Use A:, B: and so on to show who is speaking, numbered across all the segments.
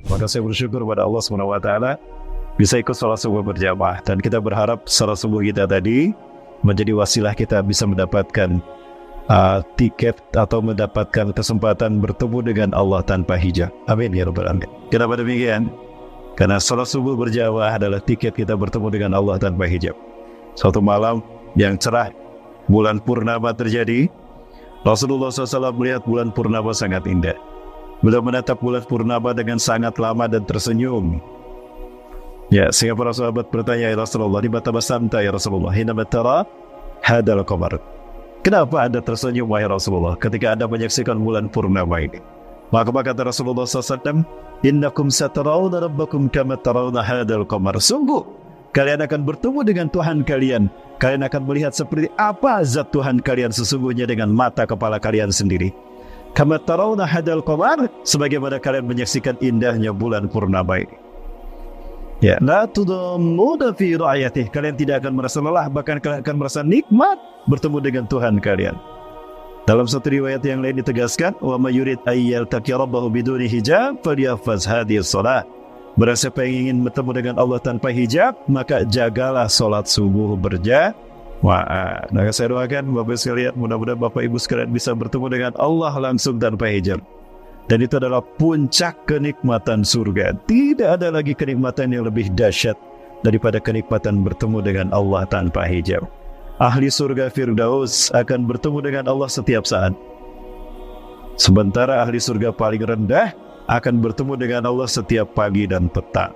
A: Maka saya bersyukur pada Allah SWT bisa ikut salat subuh berjamaah, dan kita berharap salat subuh kita tadi menjadi wasilah kita bisa mendapatkan tiket atau mendapatkan kesempatan bertemu dengan Allah tanpa hijab. Amin ya rabbal alamin. Kenapa demikian? Karena salat subuh berjamaah adalah tiket kita bertemu dengan Allah tanpa hijab. Suatu malam yang cerah, bulan purnama terjadi. Rasulullah SAW melihat bulan purnama sangat indah. Beliau menatap bulan purnama dengan sangat lama dan tersenyum. Ya, sehingga para sahabat bertanya, ya Rasulullah, lima tabasamta ya Rasulullah, hina tara hadal qamar. Kenapa Anda tersenyum wahai Rasulullah ketika Anda menyaksikan bulan purnama ini? Maka kata Rasulullah SAW, innakum satarawna rabbakum kama tarawna hadal qamar. Sungguh kalian akan bertemu dengan Tuhan kalian. Kalian akan melihat seperti apa zat Tuhan kalian sesungguhnya dengan mata kepala kalian sendiri. Kama tarawna hadal qamar, sebagaimana kalian menyaksikan indahnya bulan purnama ini. Ya, la tudammuna fi ra'yatih. Kalian tidak akan merasa lelah, bahkan kalian akan merasa nikmat bertemu dengan Tuhan kalian. Dalam satu riwayat yang lain ditegaskan, wa may yurid ay yaltaqi rabbahu biduni hijab falyahfaz hadhihi shalah. Barang siapa yang ingin bertemu dengan Allah tanpa hijab, maka jagalah salat subuh berjamaah. Nah, saya doakan Bapak sekalian, mudah-mudahan Bapak Ibu sekalian bisa bertemu dengan Allah langsung tanpa hijab. Dan itu adalah puncak kenikmatan surga. Tidak ada lagi kenikmatan yang lebih dahsyat daripada kenikmatan bertemu dengan Allah tanpa hijab. Ahli surga Firdaus akan bertemu dengan Allah setiap saat. Sementara ahli surga paling rendah akan bertemu dengan Allah setiap pagi dan petang.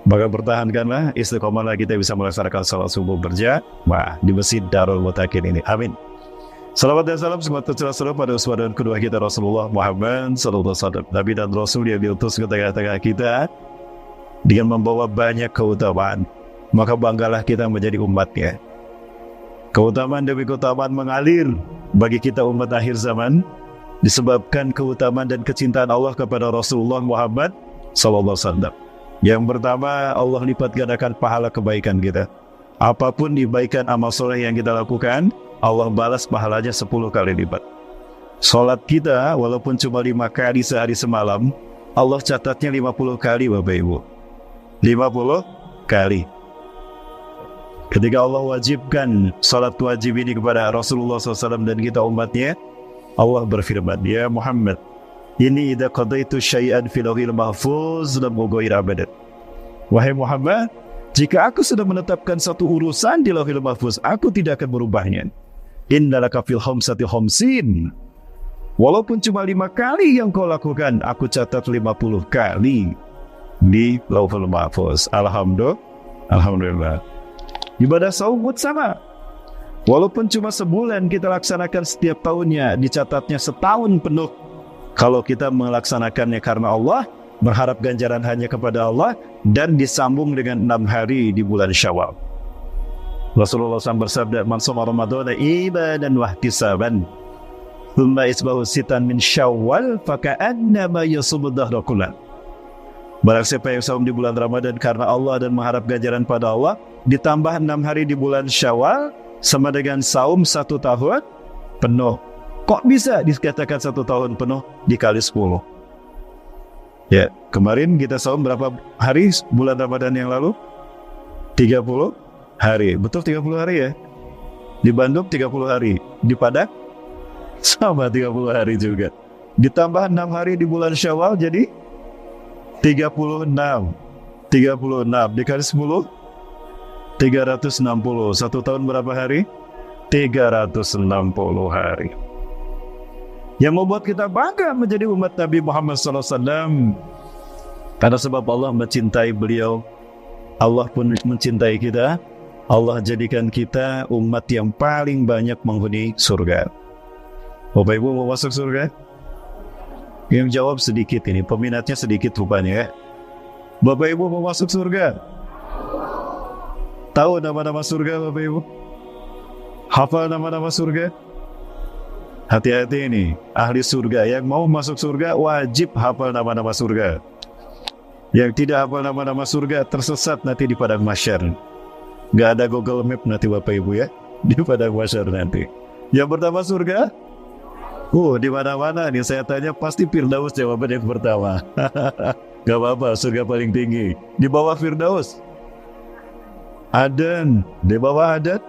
A: Maka pertahankanlah, istiqomahlah kita bisa melaksanakan salat subuh berjamaah di Masjid Darul Muttaqin ini. Amin. Salawat dan salam semoga tercurah pada uswah dan kedua kita Rasulullah Muhammad SAW, Nabi dan Rasul yang diutus ke tengah-tengah kita dengan membawa banyak keutamaan. Maka banggalah kita menjadi umatnya. Keutamaan demi keutamaan mengalir bagi kita umat akhir zaman disebabkan keutamaan dan kecintaan Allah kepada Rasulullah Muhammad SAW. Yang pertama, Allah lipat gandakan pahala kebaikan kita. Apapun kebaikan amal soleh yang kita lakukan, Allah balas pahalanya 10 kali lipat. Salat kita walaupun cuma 5 kali sehari semalam, Allah catatnya 50 kali Bapak Ibu. 50 kali. Ketika Allah wajibkan salat wajib ini kepada Rasulullah SAW dan kita umatnya, Allah berfirman, ya Muhammad, ini idza qadaitu syai'an fil lauhil mahfuz lam ughayir abadan. Wahai Muhammad, jika aku sudah menetapkan satu urusan di lauhil mahfuz, aku tidak akan merubahnya. Innalaka fil khamsati khamsin. Walaupun cuma 5 kali yang kau lakukan, aku catat 50 kali di lauhul mahfuz. Alhamdulillah. Ibadah saum sama. Walaupun cuma sebulan kita laksanakan setiap tahunnya, dicatatnya setahun penuh. Kalau kita melaksanakannya karena Allah, berharap ganjaran hanya kepada Allah, dan disambung dengan 6 hari di bulan Syawal. Rasulullah SAW bersabda, man shoma ramadhana imanan wa ihtisaban thumma isbahu sitan min Syawal faka'annama yasumu dahra kullah. Barang siapa yang saum di bulan Ramadan karena Allah dan mengharap ganjaran pada Allah, ditambah 6 hari di bulan Syawal, sama dengan saum 1 tahun penuh. Kok bisa dikatakan 1 tahun penuh dikali 10? Ya, kemarin kita saum berapa hari bulan Ramadan yang lalu? 30 hari. Betul 30 hari ya? Di Bandung 30 hari. Di Padang sama 30 hari juga. Ditambah 6 hari di bulan Syawal jadi 36. 36 dikali 10 360. 1 tahun berapa hari? 360 hari. Yang membuat kita bangga menjadi umat Nabi Muhammad SAW, karena sebab Allah mencintai beliau, Allah pun mencintai kita. Allah jadikan kita umat yang paling banyak menghuni surga. Bapak Ibu mau masuk surga? Yang jawab sedikit ini, peminatnya sedikit rupanya. Bapak Ibu mau masuk surga? Tahu nama-nama surga Bapak Ibu? Hafal nama-nama surga? Hati-hati ini, ahli surga yang mau masuk surga wajib hafal nama-nama surga. Yang tidak hafal nama-nama surga tersesat nanti di padang mahsyar. Gak ada Google Map nanti Bapak Ibu ya, di padang mahsyar nanti. Yang pertama surga? Di mana-mana nih saya tanya pasti Firdaus jawaban yang pertama. Gak apa-apa, surga paling tinggi. Di bawah Firdaus, Aden. Di bawah Aden,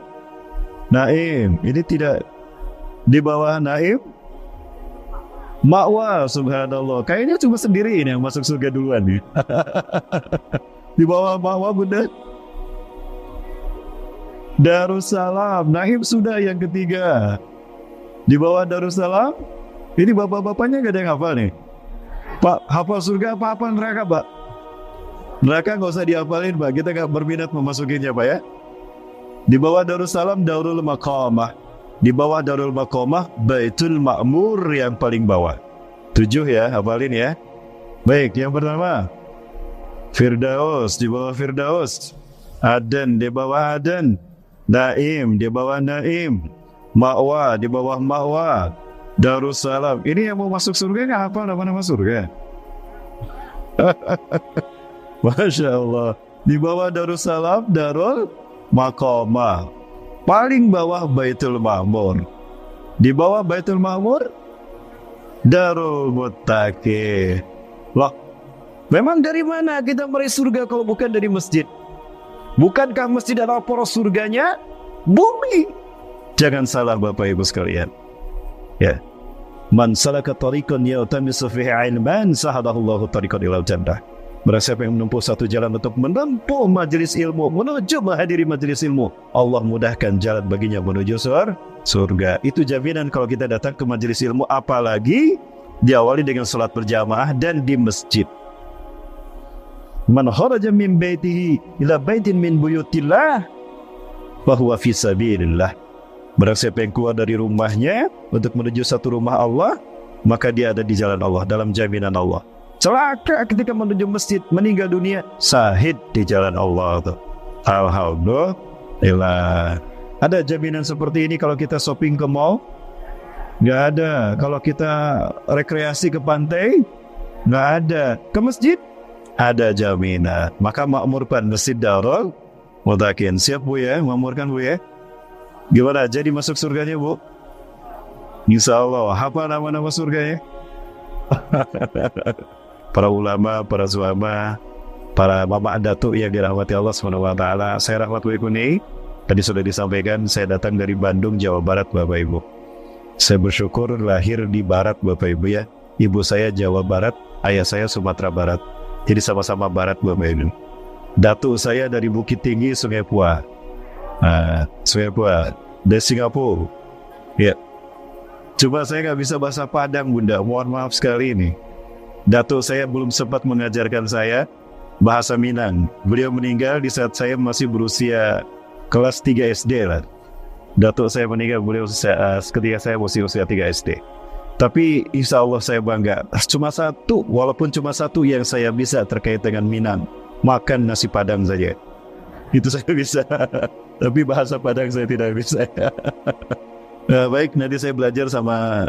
A: Naim. Ini tidak di bawah Naim, Ma'wa. Subhanallah. Kayaknya cuma sendiri ini yang masuk surga duluan nih. Di bawah Ma'wa bunda, Darussalam. Naim sudah yang ketiga. Di bawah Darussalam, ini bapak-bapaknya gak ada yang hafal nih. Pak, hafal surga apa hafal neraka, Pak? Neraka nggak usah dihafalin, Pak. Kita nggak berminat memasukinya, Pak ya. Di bawah Darussalam, Darul Maqamah. Di bawah Darul Maqamah, Baitul Ma'mur yang paling bawah. 7 ya, hafalin ya. Baik, yang pertama Firdaus. Di bawah Firdaus, Aden. Di bawah Aden, Naim. Di bawah Naim, Ma'wa. Di bawah Ma'wa, Darussalam. Ini yang mau masuk surga nggak hafal nama-nama surga? Masya Allah. Di bawah Darussalam, Darul Maqamah. Paling bawah Baitul Ma'mur. Di bawah Baitul Ma'mur, Darul Muttaqin. Loh, memang dari mana kita meraih surga kalau bukan dari masjid? Bukankah masjid adalah poros surganya? Bumi. Jangan salah Bapak Ibu sekalian. Ya. Man salaka tariqan yaltamisu fihi ilman sahadahullahu tariqan ilal jannah. Barang siapa yang menempuh satu jalan untuk menempuh majelis ilmu, menuju menghadiri majelis ilmu, Allah mudahkan jalan baginya menuju surga. Itu jaminan kalau kita datang ke majelis ilmu, apalagi diawali dengan salat berjamaah dan di masjid. Man kharaja min baitihi ila baitin min buyutillah fahuwa fi sabilillah. Barang siapa yang keluar dari rumahnya untuk menuju satu rumah Allah, maka dia ada di jalan Allah, dalam jaminan Allah. Celaka ketika menuju masjid, meninggal dunia, syahid di jalan Allah. Alhamdulillah. Ada jaminan seperti ini kalau kita shopping ke mall? Nggak ada. Kalau kita rekreasi ke pantai? Nggak ada. Ke masjid? Ada jaminan. Maka makmurkan Masjid Darul Muttaqin. Siap Bu ya? Makmurkan Bu ya? Gimana? Jadi masuk surganya Bu? Insya Allah. Apa nama-nama surganya? Para ulama, para zuhama, para mama datuk yang dirahmati Allah SWT. Saya Rahmat Wikuni. Tadi sudah disampaikan, saya datang dari Bandung, Jawa Barat Bapak Ibu. Saya bersyukur lahir di Barat Bapak Ibu ya. Ibu saya Jawa Barat, ayah saya Sumatera Barat. Jadi sama-sama Barat Bapak Ibu. Datuk saya dari Bukit Tinggi, Sungai Pua. Sungai Pua dari Singapura. Ya. Coba saya nggak bisa bahasa Padang Bunda, mohon maaf sekali ini. Datuk saya belum sempat mengajarkan saya bahasa Minang. Beliau meninggal di saat saya masih berusia kelas 3 SD lah. Datuk saya meninggal ketika saya masih usia 3 SD. Tapi insya Allah saya bangga. Cuma satu, walaupun cuma satu yang saya bisa terkait dengan Minang. Makan nasi Padang saja. Itu saya bisa. Tapi bahasa Padang saya tidak bisa. Baik, nanti saya belajar sama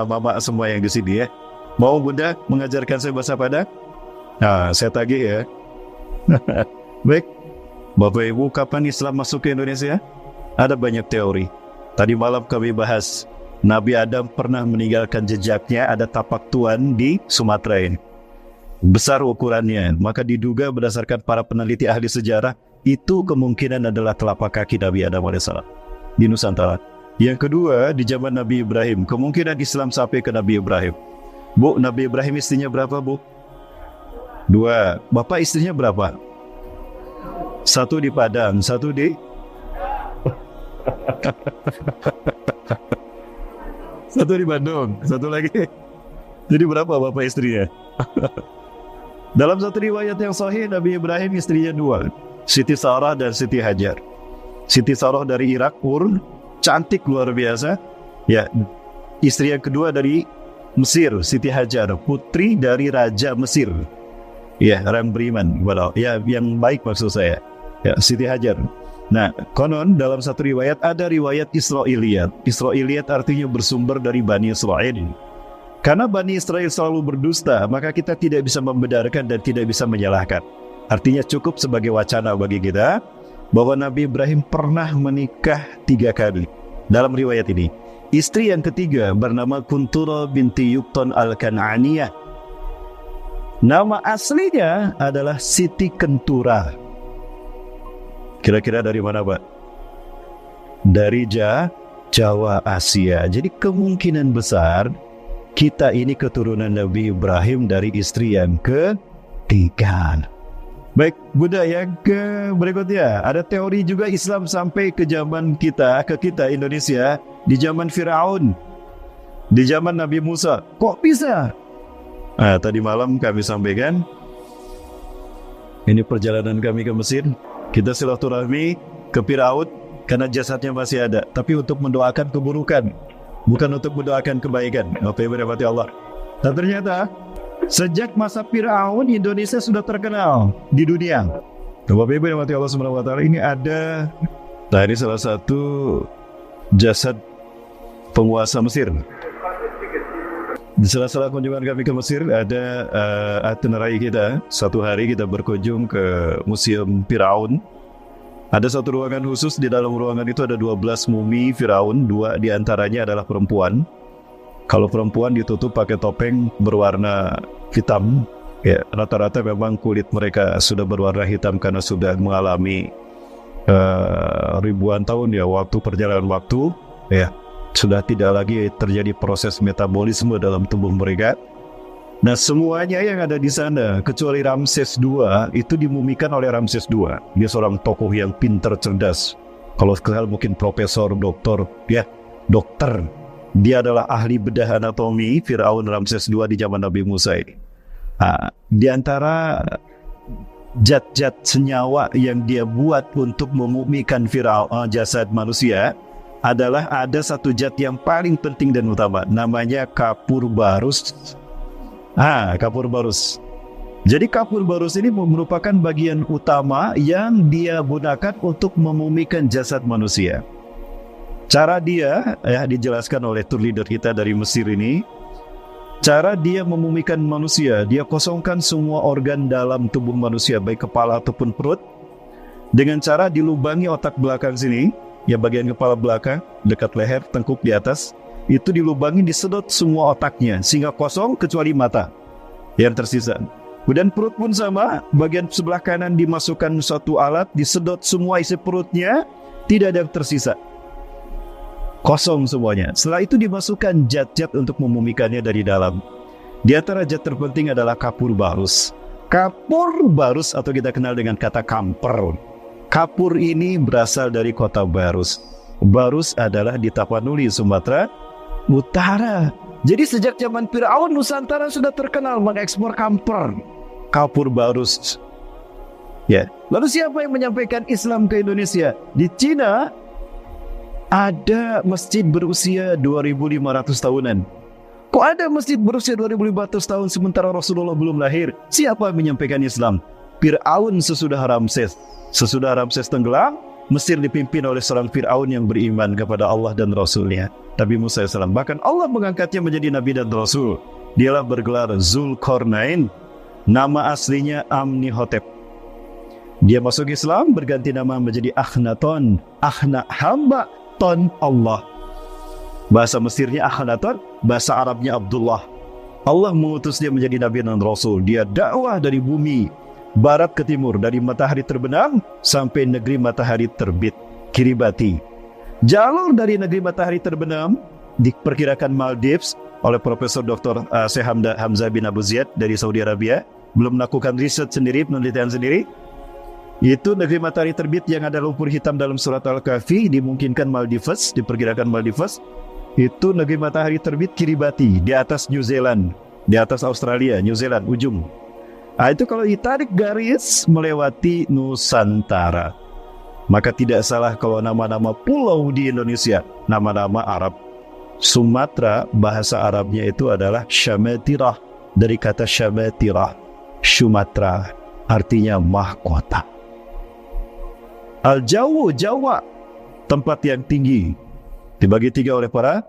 A: mama semua yang di sini ya. Mau Bunda mengajarkan saya bahasa Padang? Nah, saya tagih ya. Baik, Bapak Ibu, kapan Islam masuk ke Indonesia? Ada banyak teori. Tadi malam kami bahas Nabi Adam pernah meninggalkan jejaknya, ada tapak tuan di Sumatera ini. Besar ukurannya, maka diduga berdasarkan para peneliti ahli sejarah, itu kemungkinan adalah telapak kaki Nabi Adam AS di Nusantara. Yang kedua, di zaman Nabi Ibrahim, kemungkinan Islam sampai ke Nabi Ibrahim. Bu, Nabi Ibrahim istrinya berapa Bu? 2. Bapak istrinya berapa? 1 di Padang, 1 di... 1 di Bandung, 1 lagi. Jadi berapa bapak istrinya? Dalam satu riwayat yang sahih, Nabi Ibrahim istrinya 2, Siti Sarah dan Siti Hajar. Siti Sarah dari Irak, Ur, cantik luar biasa. Ya, istri yang kedua dari Mesir, Siti Hajar, putri dari Raja Mesir. Ya, orang beriman, ya, yang baik maksud saya. Ya, Siti Hajar. Nah, konon dalam satu riwayat ada riwayat Israiliyat. Israiliyat artinya bersumber dari Bani Israel. Karena Bani Israel selalu berdusta, maka kita tidak bisa membenarkan dan tidak bisa menyalahkan. Artinya cukup sebagai wacana bagi kita bahwa Nabi Ibrahim pernah menikah 3 kali. Dalam riwayat ini, Istri yang ketiga bernama Kuntura binti Yukton Al-Kan'aniyah. Nama aslinya adalah Siti Kentura. Kira-kira dari mana, Pak? Dari Jawa Asia. Jadi kemungkinan besar kita ini keturunan Nabi Ibrahim dari istri yang ketiga. Baik, budaya ke berikutnya. Ada teori juga Islam sampai ke zaman kita, Indonesia, di zaman Firaun, di zaman Nabi Musa. Kok bisa? Tadi malam kami sampaikan, ini perjalanan kami ke Mesir. Kita silaturahmi ke Firaun karena jasadnya masih ada, tapi untuk mendoakan keburukan, bukan untuk mendoakan kebaikan. Bapak Ibu rahmati Allah. Dan ternyata sejak masa Firaun, Indonesia sudah terkenal di dunia. Bapak Ibu rahmati Allah Subhanahu wa taala, ini ada dari salah satu jasad penguasa Mesir. Di sela-sela kunjungan kami ke Mesir ada itinerary kita. Satu hari kita berkunjung ke Museum Firaun. Ada satu ruangan khusus, di dalam ruangan itu ada 12 mumi Firaun, 2 diantaranya adalah perempuan. Kalau perempuan ditutup pakai topeng berwarna hitam, ya rata-rata memang kulit mereka sudah berwarna hitam karena sudah mengalami ribuan tahun ya, waktu perjalanan waktu, ya sudah tidak lagi terjadi proses metabolisme dalam tubuh mereka. Nah, semuanya yang ada di sana kecuali Ramses II itu dimumikan oleh Ramses II. Dia seorang tokoh yang pintar, cerdas. Kalau sekarang mungkin profesor, doktor, ya dokter. Dia adalah ahli bedah anatomi Firaun Ramses II di zaman Nabi Musa ini. Di antara zat-zat senyawa yang dia buat untuk memumikan Firaun, jasad manusia, adalah ada satu zat yang paling penting dan utama, namanya kapur barus. Kapur barus. Jadi kapur barus ini merupakan bagian utama yang dia gunakan untuk memumikan jasad manusia. Cara dia, ya dijelaskan oleh tour leader kita dari Mesir ini, cara dia memumikan manusia, dia kosongkan semua organ dalam tubuh manusia, baik kepala ataupun perut, dengan cara dilubangi otak belakang sini, ya bagian kepala belakang, dekat leher, tengkuk di atas, itu dilubangi, disedot semua otaknya, sehingga kosong kecuali mata yang tersisa. Kemudian perut pun sama, bagian sebelah kanan dimasukkan satu alat, disedot semua isi perutnya, tidak ada yang tersisa. Kosong semuanya. Setelah itu dimasukkan zat-zat untuk memumikannya dari dalam. Di antara zat terpenting adalah kapur barus. Kapur barus atau kita kenal dengan kata kamper. Kapur ini berasal dari kota Barus. Barus adalah di Tapanuli, Sumatera Utara. Jadi sejak zaman Firaun, Nusantara sudah terkenal mengekspor kamper, kapur barus. Ya. Lalu siapa yang menyampaikan Islam ke Indonesia? Di Cina ada masjid berusia 2.500 tahunan. Kok ada masjid berusia 2.500 tahun sementara Rasulullah belum lahir? Siapa yang menyampaikan Islam? Firaun sesudah Ramses. Sesudah Ramses tenggelam, Mesir dipimpin oleh seorang Firaun yang beriman kepada Allah dan Rasulnya, Nabi Musa AS. Bahkan Allah mengangkatnya menjadi Nabi dan Rasul. Dialah bergelar Zulkarnain. Nama aslinya Amnihotep. Dia masuk Islam, berganti nama menjadi Akhenaton. Akhna, hamba, ton Allah. Bahasa Mesirnya Akhenaton, bahasa Arabnya Abdullah. Allah mengutus dia menjadi Nabi dan Rasul. Dia dakwah dari bumi barat ke timur, dari matahari terbenam sampai negeri matahari terbit, Kiribati. Jalur dari negeri matahari terbenam diperkirakan Maldives oleh Profesor Dr. Syekh Hamzah bin Abu Ziyad dari Saudi Arabia. Belum melakukan riset sendiri, penelitian sendiri. Itu negeri matahari terbit yang ada lumpur hitam dalam surat Al-Kahfi, dimungkinkan Maldives, diperkirakan Maldives. Itu negeri matahari terbit Kiribati, di atas New Zealand, di atas Australia, New Zealand, ujung. Itu kalau ditarik garis melewati Nusantara. Maka tidak salah kalau nama-nama pulau di Indonesia, nama-nama Arab. Sumatera, bahasa Arabnya itu adalah Syamatirah, dari kata Syamatirah, Sumatera, artinya mahkota. Al-Jawu, Jawa, tempat yang tinggi, dibagi tiga oleh para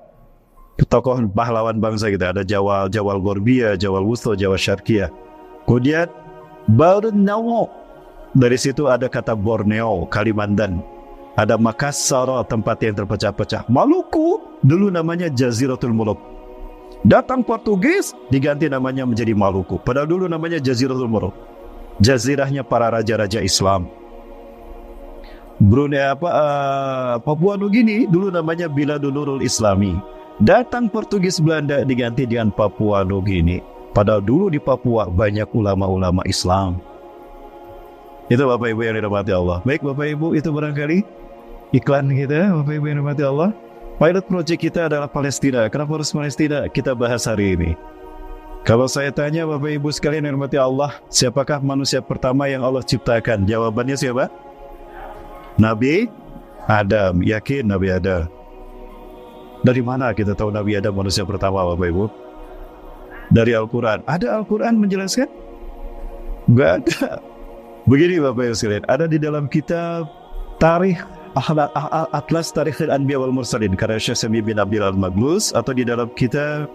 A: tokoh pahlawan bangsa kita. Ada Jawal Gorbia, Jawal Wusto, Jawa Syarqiyah. Kemudian Borneo, dari situ ada kata Borneo, Kalimantan. Ada Makassar, tempat yang terpecah-pecah. Maluku dulu namanya Jaziratul Muluk. Datang Portugis diganti namanya menjadi Maluku. Padahal dulu namanya Jaziratul Muluk. Jazirahnya para raja-raja Islam. Brunei Papua Nugini dulu namanya Biladun Nurul Islami. Datang Portugis Belanda diganti dengan Papua Nugini. Padahal dulu di Papua banyak ulama-ulama Islam. Itu Bapak Ibu yang dirahmati Allah. Baik Bapak Ibu, itu barangkali iklan kita, Bapak Ibu yang dirahmati Allah. Pilot project kita adalah Palestina. Kenapa harus Palestina? Kita bahas hari ini. Kalau saya tanya Bapak Ibu sekalian yang dirahmati Allah, siapakah manusia pertama yang Allah ciptakan? Jawabannya siapa? Nabi Adam. Yakin Nabi Adam? Dari mana kita tahu Nabi Adam manusia pertama Bapak Ibu? Dari Al-Quran. Ada Al-Quran menjelaskan? Enggak ada. Begini Bapak Ibu sekalian, ada di dalam kitab Tarikh Atlas Tarikhul Anbiya wal Mursalin karya Syekh Sami bin Abdul Al-Maglus, atau di dalam kitab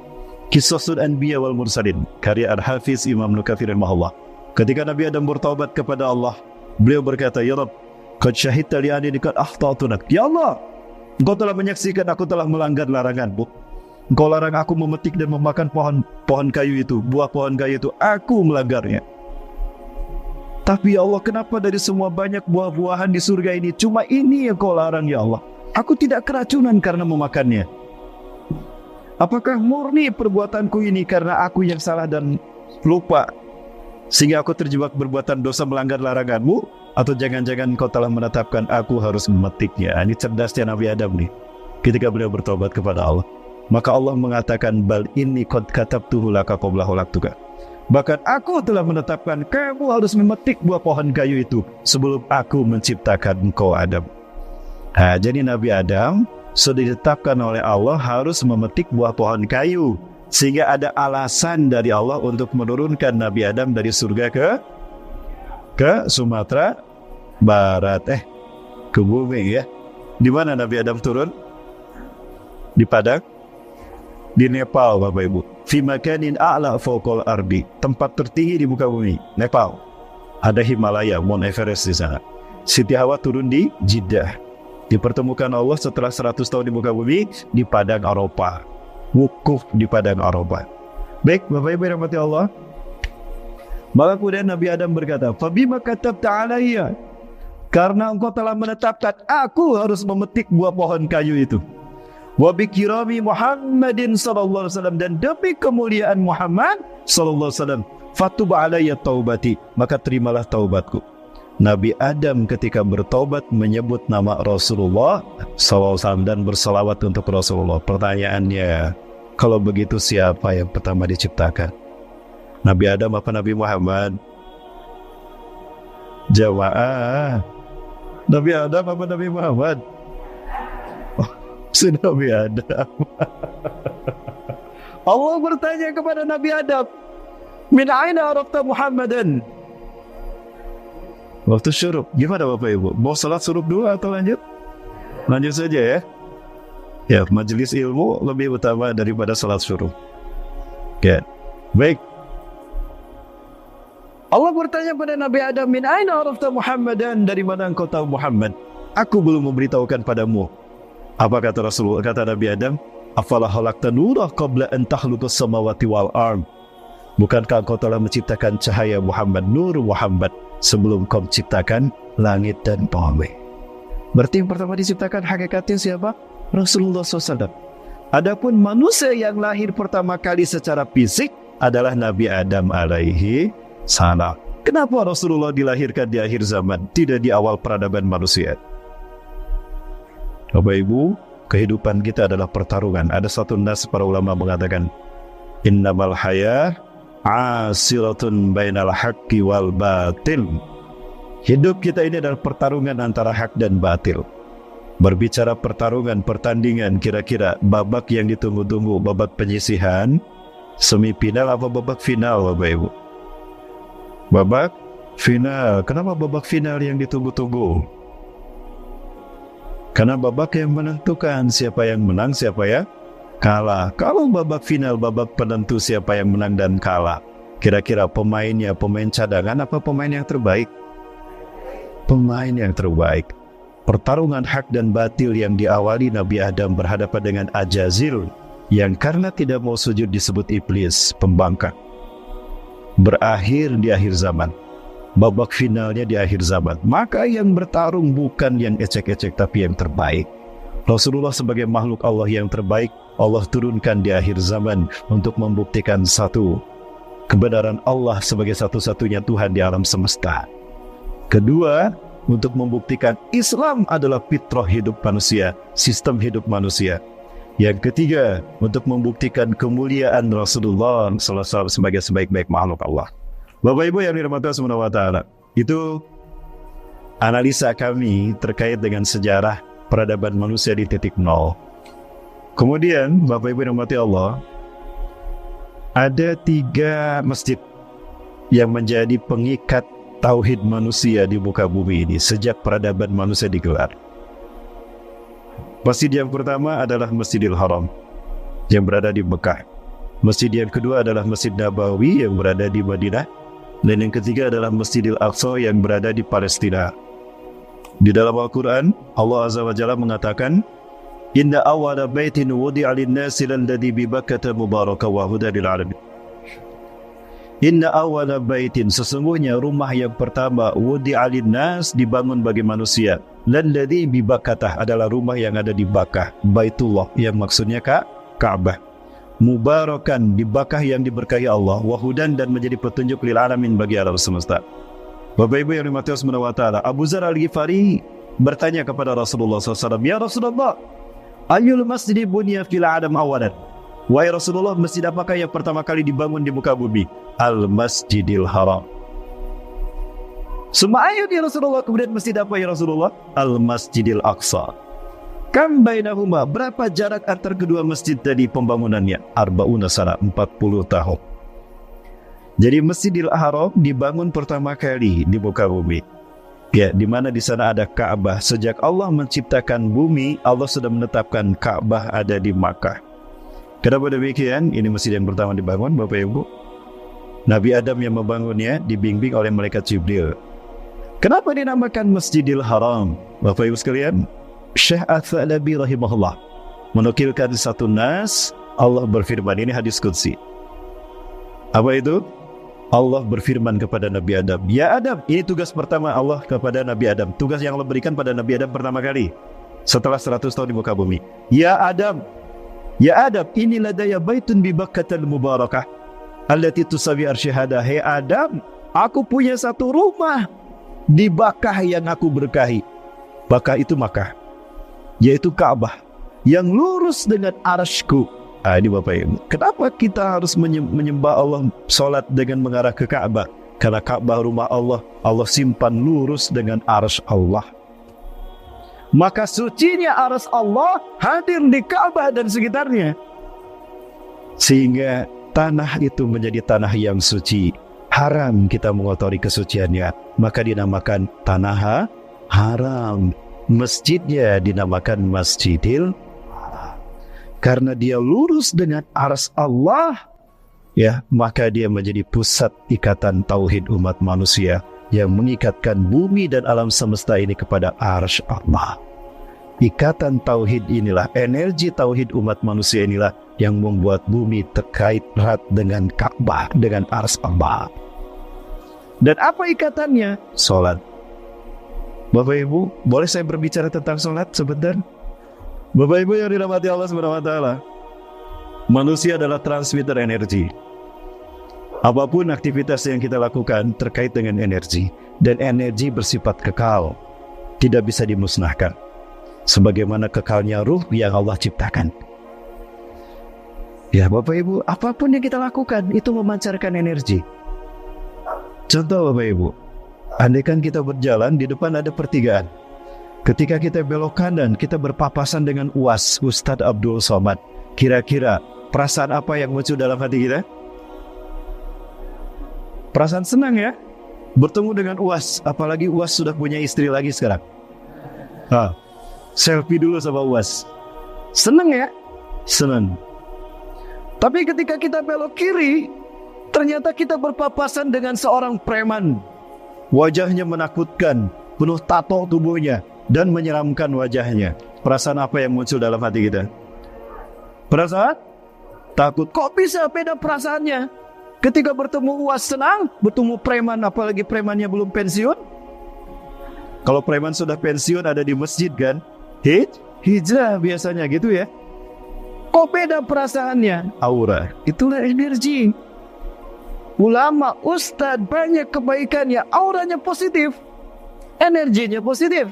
A: Qisasul Anbiya wal Mursalin karya Al-Hafiz Imam Nukathir rahimahullah. Ketika Nabi Adam bertaubat kepada Allah, beliau berkata, "Ya Rabb, qad syahidta li anni qad akhta'tunak." Ya Allah, Engkau telah menyaksikan aku telah melanggar laranganmu. Engkau larang aku memetik dan memakan pohon kayu itu, buah pohon kayu itu, aku melanggarnya. Tapi ya Allah, kenapa dari semua banyak buah-buahan di surga ini cuma ini yang kau larang ya Allah? Aku tidak keracunan karena memakannya. Apakah murni perbuatanku ini karena aku yang salah dan lupa sehingga aku terjebak berbuatan dosa melanggar laranganmu? Atau jangan-jangan kau telah menetapkan aku harus memetiknya? Ini cerdasnya Nabi Adam nih ketika beliau bertobat kepada Allah. Maka Allah mengatakan, bal inni qad katabtuhu laka qabla khalaqtuka. Bahkan aku telah menetapkan kamu harus memetik buah pohon kayu itu sebelum aku menciptakan engkau Adam. Nah, jadi Nabi Adam sudah ditetapkan oleh Allah harus memetik buah pohon kayu, sehingga ada alasan dari Allah untuk menurunkan Nabi Adam dari surga ke Sumatera Barat, ke bumi ya. Di mana Nabi Adam turun? Di Padang, di Nepal Bapak Ibu. Fi makanin a'la fawqal ardi, tempat tertinggi di muka bumi, Nepal. Ada Himalaya, Mount Everest di sana. Siti Hawa turun di Jeddah. Dipertemukan Allah setelah 100 tahun di muka bumi di Padang Arafah. Wukuf di Padang Arafah. Baik Bapak Ibu yang dirahmati Allah. Maka kemudian Nabi Adam berkata, "Fabima katabta alayya?" Karena engkau telah menetapkan aku harus memetik buah pohon kayu itu. Wa bikirami Muhammadin sallallahu alaihi wasallam, dan demi kemuliaan Muhammad sallallahu alaihi wasallam, fatub alayya taubati, maka terimalah taubatku. Nabi Adam ketika bertaubat menyebut nama Rasulullah sallallahu alaihi wasallam dan berselawat untuk Rasulullah. Pertanyaannya, kalau begitu siapa yang pertama diciptakan? Nabi Adam apa Nabi Muhammad? Jamaah, Nabi Adam apa Nabi Muhammad? Si Nabi Adam. Allah bertanya kepada Nabi Adam, "Min aina arafta Muhammadan?" Waktu syuruk. Gimana Bapak Ibu? Mau salat syuruk dulu atau lanjut? Lanjut saja ya. Ya, majelis ilmu lebih utama daripada salat syuruk. Ya. Baik. Allah bertanya pada Nabi Adam, "Min aina arafta Muhammadan?" Dari mana engkau tahu Muhammad? Aku belum memberitahukan padamu. Apa kata Rasulullah? Kata Nabi Adam, "Afala khalaqta nura qabla an takhluqas samawati wal ard?" Bukankah engkau telah menciptakan cahaya Muhammad, nur Muhammad, sebelum kau menciptakan langit dan bumi? Berarti yang pertama diciptakan hakikatnya siapa? Rasulullah SAW. Adapun manusia yang lahir pertama kali secara fisik adalah Nabi Adam alaihi salam. Kenapa Rasulullah dilahirkan di akhir zaman, tidak di awal peradaban manusia? Bapak Ibu, kehidupan kita adalah pertarungan. Ada satu nas para ulama mengatakan, innamal haya asiratun bainal haqqi wal batil. Hidup kita ini adalah pertarungan antara hak dan batil. Berbicara pertarungan, pertandingan, kira-kira babak yang ditunggu-tunggu, babak penyisihan, semifinal apa babak final Bapak Ibu? Babak final. Kenapa babak final yang ditunggu-tunggu? Karena babak yang menentukan siapa yang menang, siapa yang kalah. Kalau babak final, babak penentu siapa yang menang dan kalah, kira-kira pemainnya pemain cadangan apa pemain yang terbaik? Pemain yang terbaik. pertarungan hak dan batil yang diawali Nabi Adam berhadapan dengan Ajazil yang karena tidak mau sujud disebut iblis, pembangkang, berakhir di akhir zaman. Babak finalnya di akhir zaman. Maka yang bertarung bukan yang ecek-ecek tapi yang terbaik. Rasulullah sebagai makhluk Allah yang terbaik, Allah turunkan di akhir zaman untuk membuktikan satu, kebenaran Allah sebagai satu-satunya Tuhan di alam semesta. Kedua, untuk membuktikan Islam adalah fitrah hidup manusia, sistem hidup manusia. Yang ketiga, untuk membuktikan kemuliaan Rasulullah SAW sebagai sebaik-baik makhluk Allah. Bapak Ibu yang dirahmati Allah Subhanahu wa Ta'ala, itu analisa kami terkait dengan sejarah peradaban manusia di titik nol. Kemudian Bapak Ibu yang dirahmati Allah, ada 3 masjid yang menjadi pengikat tauhid manusia di muka bumi ini sejak peradaban manusia digelar. Masjid yang pertama adalah Masjidil Haram yang berada di Mekah. Masjid yang kedua adalah Masjid Nabawi yang berada di Madinah. Dan yang ketiga adalah Masjidil Aqsa yang berada di Palestina. Di dalam Al-Quran, Allah Azza wa Jalla mengatakan, Inna awwala baitin wudi'a lin-nasi lalladzi bi Bakkata mubaraka wa hudan lil alamin. Inna awwala baitin, sesungguhnya rumah yang pertama wudi'a lin-nas, dibangun bagi manusia. Lalladzi bi Bakkata adalah rumah yang ada di Bakkah, Baitullah yang maksudnya Ka'bah. Mubarakan, di Bakkah yang diberkahi Allah, wahudan, dan menjadi petunjuk lil alamin bagi alam semesta. Bapak Ibu yang dirahmati Allah Subhanahu wa Ta'ala, Abu Dzar Al-Ghifari bertanya kepada Rasulullah SAW, Ya Rasulullah, ayyul masjidi bunya fil adam awalan? Wahai Rasulullah, masjid apakah yang pertama kali dibangun di muka bumi? Al-Masjidil Haram. Semayun ya Rasulullah, kemudian masjid apa ya Rasulullah? Al-Masjidil Aqsa. Kam bainahuma, berapa jarak antar kedua masjid tadi pembangunannya? Arba'una sana, 40 tahun. Jadi Masjidil Haram dibangun pertama kali di muka bumi. Ya, di mana di sana ada Ka'bah. Sejak Allah menciptakan bumi, Allah sudah menetapkan Ka'bah ada di Makkah. Kenapa demikian? Ini masjid yang pertama dibangun, Bapak Ibu. Nabi Adam yang membangunnya dibimbing oleh malaikat Jibril. Kenapa dinamakan Masjidil Haram? Bapak Ibu sekalian, Syekh Ats-Tsalabi rahimahullah menukilkan satu nas, Allah berfirman, ini hadis qudsi. Apa itu? Allah berfirman kepada Nabi Adam, Ya Adam, ini tugas pertama Allah kepada Nabi Adam. Tugas yang Allah berikan pada Nabi Adam pertama kali setelah 100 tahun di muka bumi. Ya Adam, ini ladaya baitun bi Bakkatal mubarakah allati tusawi arsyhada. Hei Adam, aku punya satu rumah di Bakkah yang aku berkahi. Bakkah itu Makkah, yaitu Ka'bah yang lurus dengan arsy-Ku. Ini Bapak Ibu, kenapa kita harus menyembah Allah, sholat dengan mengarah ke Ka'bah? Karena Ka'bah rumah Allah, Allah simpan lurus dengan arsy Allah. Maka sucinya arsy Allah hadir di Ka'bah dan sekitarnya, sehingga tanah itu menjadi tanah yang suci. Haram kita mengotori kesuciannya, maka dinamakan tanah haram. Masjidnya dinamakan Masjidil Haram karena dia lurus dengan arsy Allah, ya, maka dia menjadi pusat ikatan tauhid umat manusia yang mengikatkan bumi dan alam semesta ini kepada arsy Allah. Ikatan tauhid inilah, energi tauhid umat manusia inilah yang membuat bumi terkait erat dengan Ka'bah, dengan arsy Allah. Dan apa ikatannya? Salat. Bapak Ibu, boleh saya berbicara tentang sholat sebentar? Bapak Ibu yang dirahmati Allah Subhanahu wa Ta'ala, manusia adalah transmitter energi. Apapun aktivitas yang kita lakukan terkait dengan energi, dan energi bersifat kekal, tidak bisa dimusnahkan, sebagaimana kekalnya ruh yang Allah ciptakan. Ya Bapak Ibu, apapun yang kita lakukan itu memancarkan energi. Contoh Bapak Ibu, andaikan kita berjalan, di depan ada pertigaan. Ketika kita belok kanan, kita berpapasan dengan UAS, Ustadz Abdul Somad. Kira-kira perasaan apa yang muncul dalam hati kita? Perasaan senang ya, bertemu dengan UAS. Apalagi UAS sudah punya istri lagi sekarang. Selfie dulu sama UAS. Senang ya? Senang. Tapi ketika kita belok kiri, ternyata kita berpapasan dengan seorang preman. Wajahnya menakutkan, penuh tato tubuhnya, dan menyeramkan wajahnya. Perasaan apa yang muncul dalam hati kita? Perasaan takut. Kok bisa beda perasaannya? Ketika bertemu UAS senang, bertemu preman, apalagi premannya belum pensiun. Kalau preman sudah pensiun ada di masjid kan, hijrah biasanya gitu ya. Kok beda perasaannya? Aura, itulah energi. Ulama, ustadz, banyak kebaikannya, auranya positif, energinya positif.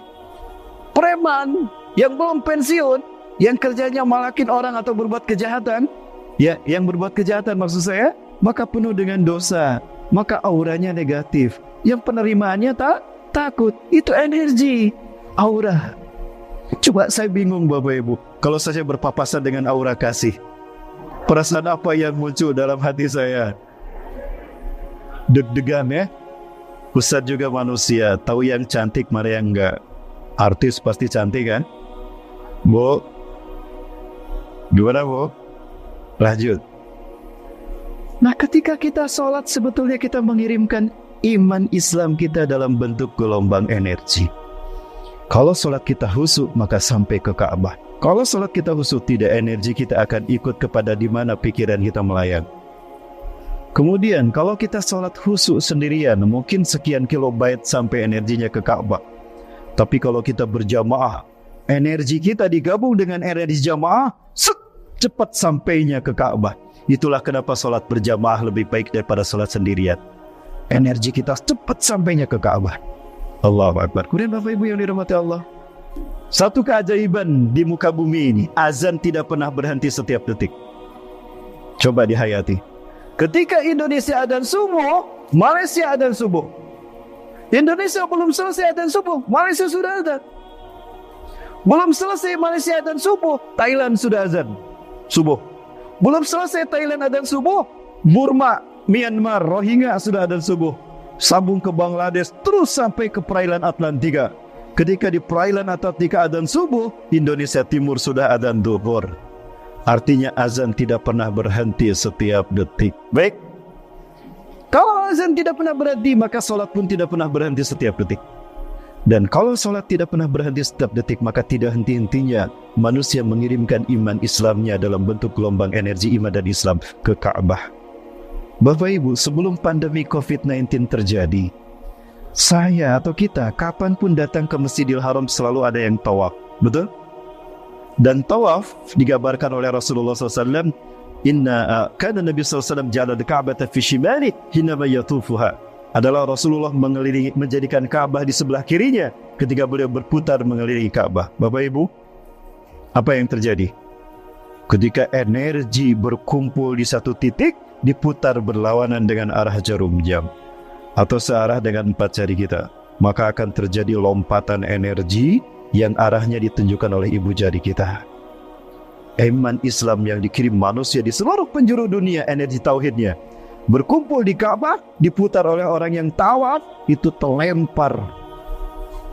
A: Preman yang belum pensiun, yang kerjanya malakin orang atau berbuat kejahatan, ya, yang berbuat kejahatan maksud saya, maka penuh dengan dosa, maka auranya negatif. Yang penerimaannya takut, itu energi, aura. Coba saya bingung Bapak Ibu, kalau saya berpapasan dengan aura kasih, perasaan apa yang muncul dalam hati saya? Deg-degan ya. Ustadz juga manusia, tahu yang cantik mana yang enggak. Artis pasti cantik kan? Bu, gimana Bu? Lanjut. Nah, ketika kita sholat sebetulnya kita mengirimkan iman Islam kita dalam bentuk gelombang energi. Kalau sholat kita khusyuk maka sampai ke Ka'bah. Kalau sholat kita khusyuk tidak, energi kita akan ikut kepada di mana pikiran kita melayang. Kemudian kalau kita sholat khusyuk sendirian, mungkin sekian kilobait sampai energinya ke Ka'bah. Tapi kalau kita berjamaah, energi kita digabung dengan energi jamaah, cepat sampainya ke Ka'bah. Itulah kenapa sholat berjamaah lebih baik daripada sholat sendirian. Energi kita cepat sampainya ke Ka'bah. Allahu Akbar. Kemudian Bapak Ibu yang dirahmati Allah, satu keajaiban di muka bumi ini, azan tidak pernah berhenti setiap detik. Coba dihayati. Ketika Indonesia adzan subuh, Malaysia adzan subuh. Indonesia belum selesai adzan subuh, Malaysia sudah adzan. Belum selesai Malaysia adzan subuh, Thailand sudah adzan subuh. Belum selesai Thailand adzan subuh, Burma, Myanmar, Rohingya sudah adzan subuh. Sambung ke Bangladesh, terus sampai ke perairan Atlantika. Ketika di perairan Atlantika adzan subuh, Indonesia Timur sudah adzan zuhur. Artinya azan tidak pernah berhenti setiap detik. Baik. Kalau azan tidak pernah berhenti, maka sholat pun tidak pernah berhenti setiap detik. Dan kalau sholat tidak pernah berhenti setiap detik, maka tidak henti-hentinya manusia mengirimkan iman Islamnya dalam bentuk gelombang energi iman dan Islam ke Ka'bah. Bapak Ibu, sebelum pandemi COVID-19 terjadi, saya atau kita kapanpun datang ke Masjidil Haram selalu ada yang tawaf. Betul? Dan tawaf digambarkan oleh Rasulullah SAW, kana Nabi SAW ja'ala al-Ka'bata fi shimali hinama yatufuha. Adalah Rasulullah mengelilingi, menjadikan Ka'bah di sebelah kirinya ketika beliau berputar mengelilingi Ka'bah. Bapak Ibu, apa yang terjadi? Ketika energi berkumpul di satu titik, diputar berlawanan dengan arah jarum jam atau searah dengan 4 jari kita, maka akan terjadi lompatan energi yang arahnya ditunjukkan oleh ibu jari kita. Iman Islam yang dikirim manusia di seluruh penjuru dunia, energi tauhidnya berkumpul di Ka'bah, diputar oleh orang yang tawaf, itu terlempar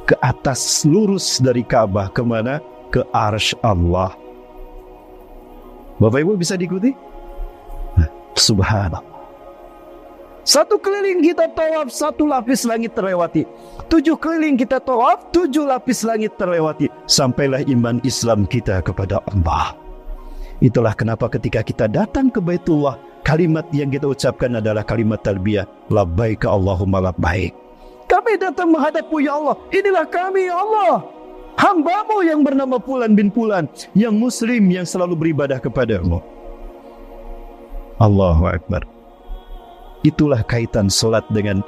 A: ke atas lurus dari Ka'bah. Kemana? Ke arsy Allah. Bapak Ibu bisa diikuti? Subhanallah. Satu keliling kita tawaf, 1 lapis langit terlewati. 7 keliling kita tawaf, 7 lapis langit terlewati. Sampailah iman Islam kita kepada Allah. Itulah kenapa ketika kita datang ke Baitullah, kalimat yang kita ucapkan adalah kalimat talbiyah, labbaik Allahumma labbaik. Kami datang menghadapmu ya Allah. Inilah kami ya Allah, hamba-Mu yang bernama Fulan bin Fulan, yang muslim, yang selalu beribadah kepadamu. Allahu Akbar. Itulah kaitan solat dengan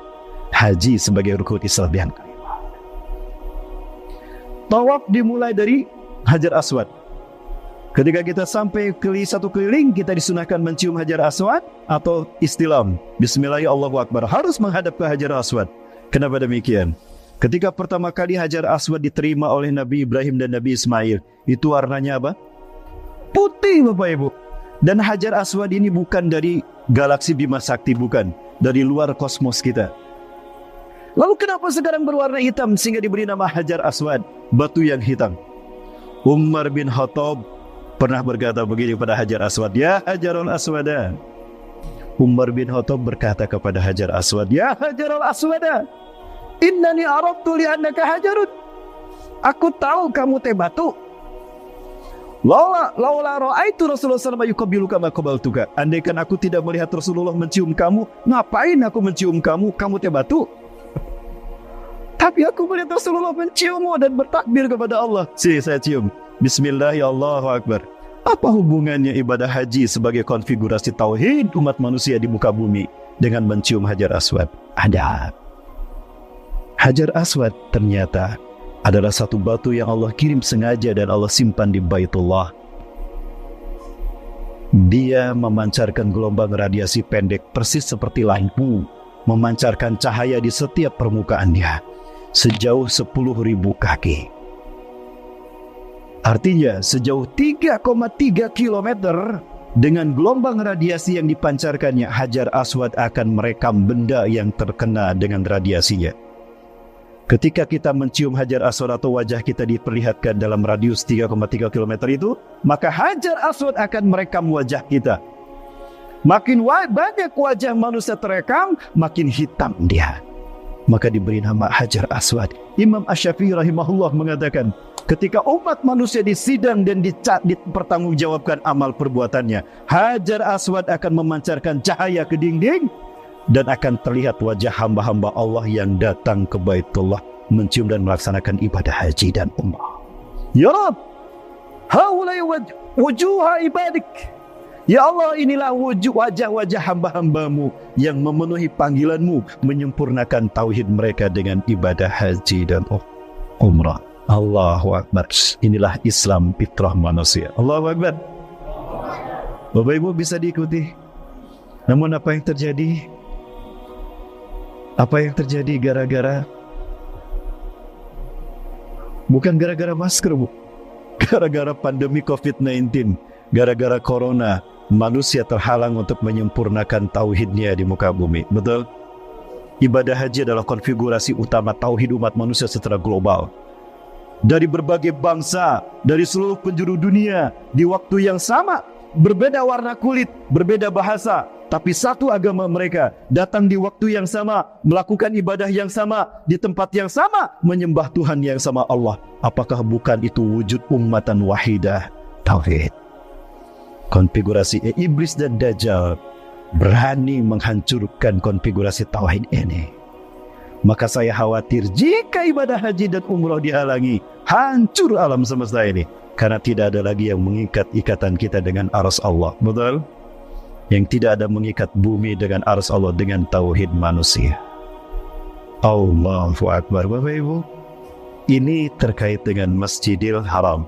A: haji sebagai rukun Islam yang kelima. Tawaf dimulai dari Hajar Aswad. Ketika kita sampai ke satu keliling, kita disunahkan mencium Hajar Aswad atau istilam. Bismillahirrahmanirrahim, Allahu Akbar. Harus menghadap ke Hajar Aswad. Kenapa demikian? Ketika pertama kali Hajar Aswad diterima oleh Nabi Ibrahim dan Nabi Ismail, itu warnanya apa? Putih, Bapak Ibu. Dan Hajar Aswad ini bukan dari galaksi Bima Sakti, bukan. Dari luar kosmos kita. Lalu kenapa sekarang berwarna hitam sehingga diberi nama Hajar Aswad, batu yang hitam? Umar bin Khattab pernah berkata begini kepada Hajar Aswad, ya Hajarul Aswada. Umar bin Khattab berkata kepada Hajar Aswad, ya Hajarul Aswada, innani aradtu li'annaka hajarun. Aku tahu kamu teh batu. Laula ra'aitu Rasulullah sallallahu alaihi wasallam yuqabbiluka ma qabaltuka. Andaikan aku tidak melihat Rasulullah mencium kamu, ngapain aku mencium kamu? Kamu teh batu. Tapi aku melihat Rasulullah menciummu dan bertakbir kepada Allah. Sini saya cium. Bismillah, ya Allahu Akbar. Apa hubungannya ibadah haji sebagai konfigurasi tauhid umat manusia di muka bumi dengan mencium Hajar Aswad? Ada. Hajar Aswad ternyata adalah satu batu yang Allah kirim sengaja dan Allah simpan di Baitullah. Dia memancarkan gelombang radiasi pendek persis seperti lampu, memancarkan cahaya di setiap permukaannya sejauh 10.000 kaki. Artinya sejauh 3,3 kilometer dengan gelombang radiasi yang dipancarkannya, Hajar Aswad akan merekam benda yang terkena dengan radiasinya. Ketika kita mencium Hajar Aswad atau wajah kita diperlihatkan dalam radius 3,3 km itu, maka Hajar Aswad akan merekam wajah kita. Makin banyak wajah manusia terekam, makin hitam dia. Maka diberi nama Hajar Aswad. Imam Asy-Syafi'i rahimahullah mengatakan, ketika umat manusia disidang dan dipertanggungjawabkan amal perbuatannya, Hajar Aswad akan memancarkan cahaya ke dinding dan akan terlihat wajah hamba-hamba Allah yang datang ke Baitullah mencium dan melaksanakan ibadah haji dan umrah. Ya Rabb, haulai wujuha ibadik. Ya Allah, inilah wajah-wajah hamba-hambamu yang memenuhi panggilanmu, menyempurnakan tauhid mereka dengan ibadah haji dan umrah. Allahu Akbar. Inilah Islam fitrah manusia. Allahu Akbar. Bapak Ibu bisa diikuti. Namun apa yang terjadi? Apa yang terjadi gara-gara? Bukan gara-gara masker, Bu. Gara-gara pandemi COVID-19, gara-gara corona, manusia terhalang untuk menyempurnakan tauhidnya di muka bumi. Betul? Ibadah haji adalah konfigurasi utama tauhid umat manusia secara global. Dari berbagai bangsa, dari seluruh penjuru dunia, di waktu yang sama, berbeda warna kulit, berbeda bahasa, tapi satu agama mereka, datang di waktu yang sama, melakukan ibadah yang sama, di tempat yang sama, menyembah Tuhan yang sama Allah. Apakah bukan itu wujud ummatan wahidah tauhid? Konfigurasi iblis dan dajjal berani menghancurkan konfigurasi tauhid ini. Maka saya khawatir jika ibadah haji dan umrah dihalangi, hancur alam semesta ini. Karena tidak ada lagi yang mengikat ikatan kita dengan arsy Allah. Betul? Yang tidak ada mengikat bumi dengan arsy Allah dengan tauhid manusia. Allahu Akbar. Bapak Ibu, ini terkait dengan Masjidil Haram.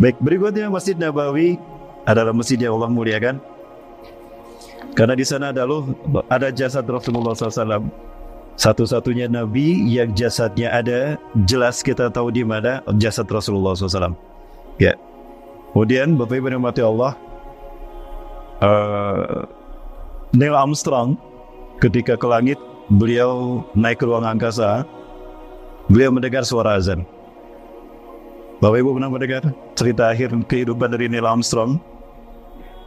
A: Baik, berikutnya Masjid Nabawi adalah masjid yang Allah muliakan. Karena di sana ada jasad Rasulullah SAW. Satu-satunya Nabi yang jasadnya ada, jelas kita tahu di mana jasad Rasulullah SAW. Ya. Kemudian Bapak Ibu yang dirahmati Allah, Neil Armstrong ketika ke langit, beliau naik ke ruang angkasa, beliau mendengar suara azan. Bapak Ibu pernah mendengar cerita akhir kehidupan dari Neil Armstrong?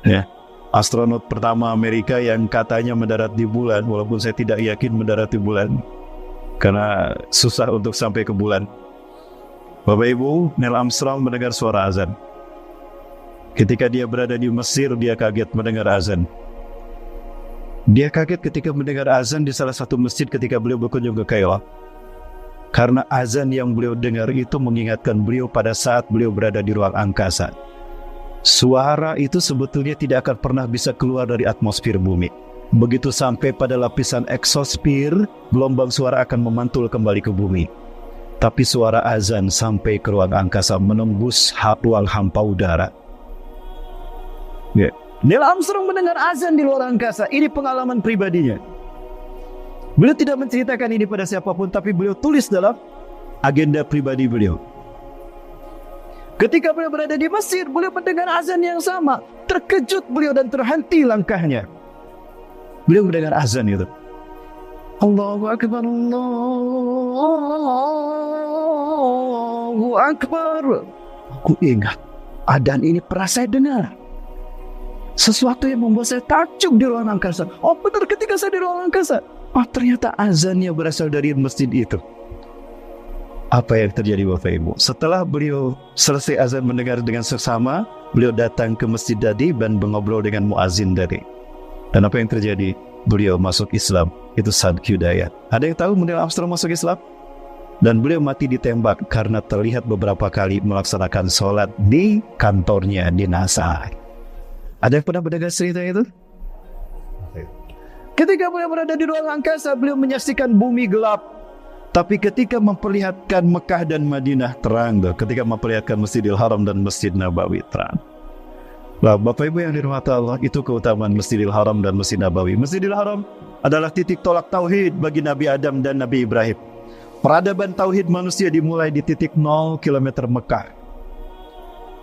A: Ya. Astronot pertama Amerika yang katanya mendarat di bulan, walaupun saya tidak yakin mendarat di bulan karena susah untuk sampai ke bulan. Bapak Ibu, Neil Armstrong mendengar suara azan. Ketika dia berada di Mesir, dia kaget mendengar azan. Dia kaget ketika mendengar azan di salah satu masjid ketika beliau berkunjung ke Kairo. Karena azan yang beliau dengar itu mengingatkan beliau pada saat beliau berada di ruang angkasa. Suara itu sebetulnya tidak akan pernah bisa keluar dari atmosfer bumi. Begitu sampai pada lapisan eksosfer, gelombang suara akan memantul kembali ke bumi. Tapi suara azan sampai ke ruang angkasa, menembus ruang hampa udara. Neil Armstrong mendengar azan di luar angkasa. Ini pengalaman pribadinya. Beliau tidak menceritakan ini pada siapapun, tapi beliau tulis dalam agenda pribadi beliau. Ketika beliau berada di Mesir, beliau mendengar azan yang sama. Terkejut beliau dan terhenti langkahnya. Beliau mendengar azan itu. Allahu Akbar, Allahu Akbar. Aku ingat, adzan ini pernah saya dengar. Sesuatu yang membuat saya takjub di ruang angkasa. Oh benar, ketika saya di ruang angkasa, ternyata azannya berasal dari masjid itu. Apa yang terjadi Bapak Ibu? Setelah beliau selesai azan mendengar dengan seksama, beliau datang ke masjid tadi dan mengobrol dengan muazin tadi. Dan apa yang terjadi? Beliau masuk Islam. Itu Sadq Hidayat. Ada yang tahu Neil Armstrong masuk Islam? Dan beliau mati ditembak karena terlihat beberapa kali melaksanakan sholat di kantornya di NASA. Ada yang pernah mendengar cerita itu? Ketika beliau berada di ruang angkasa, beliau menyaksikan bumi gelap. Tapi ketika memperlihatkan Mekah dan Madinah terang, ketika memperlihatkan Masjidil Haram dan Masjid Nabawi terang. Nah, Bapak Ibu yang dirahmati Allah, itu keutamaan Masjidil Haram dan Masjid Nabawi. Masjidil Haram adalah titik tolak tauhid bagi Nabi Adam dan Nabi Ibrahim. Peradaban tauhid manusia dimulai di titik 0 km Mekah.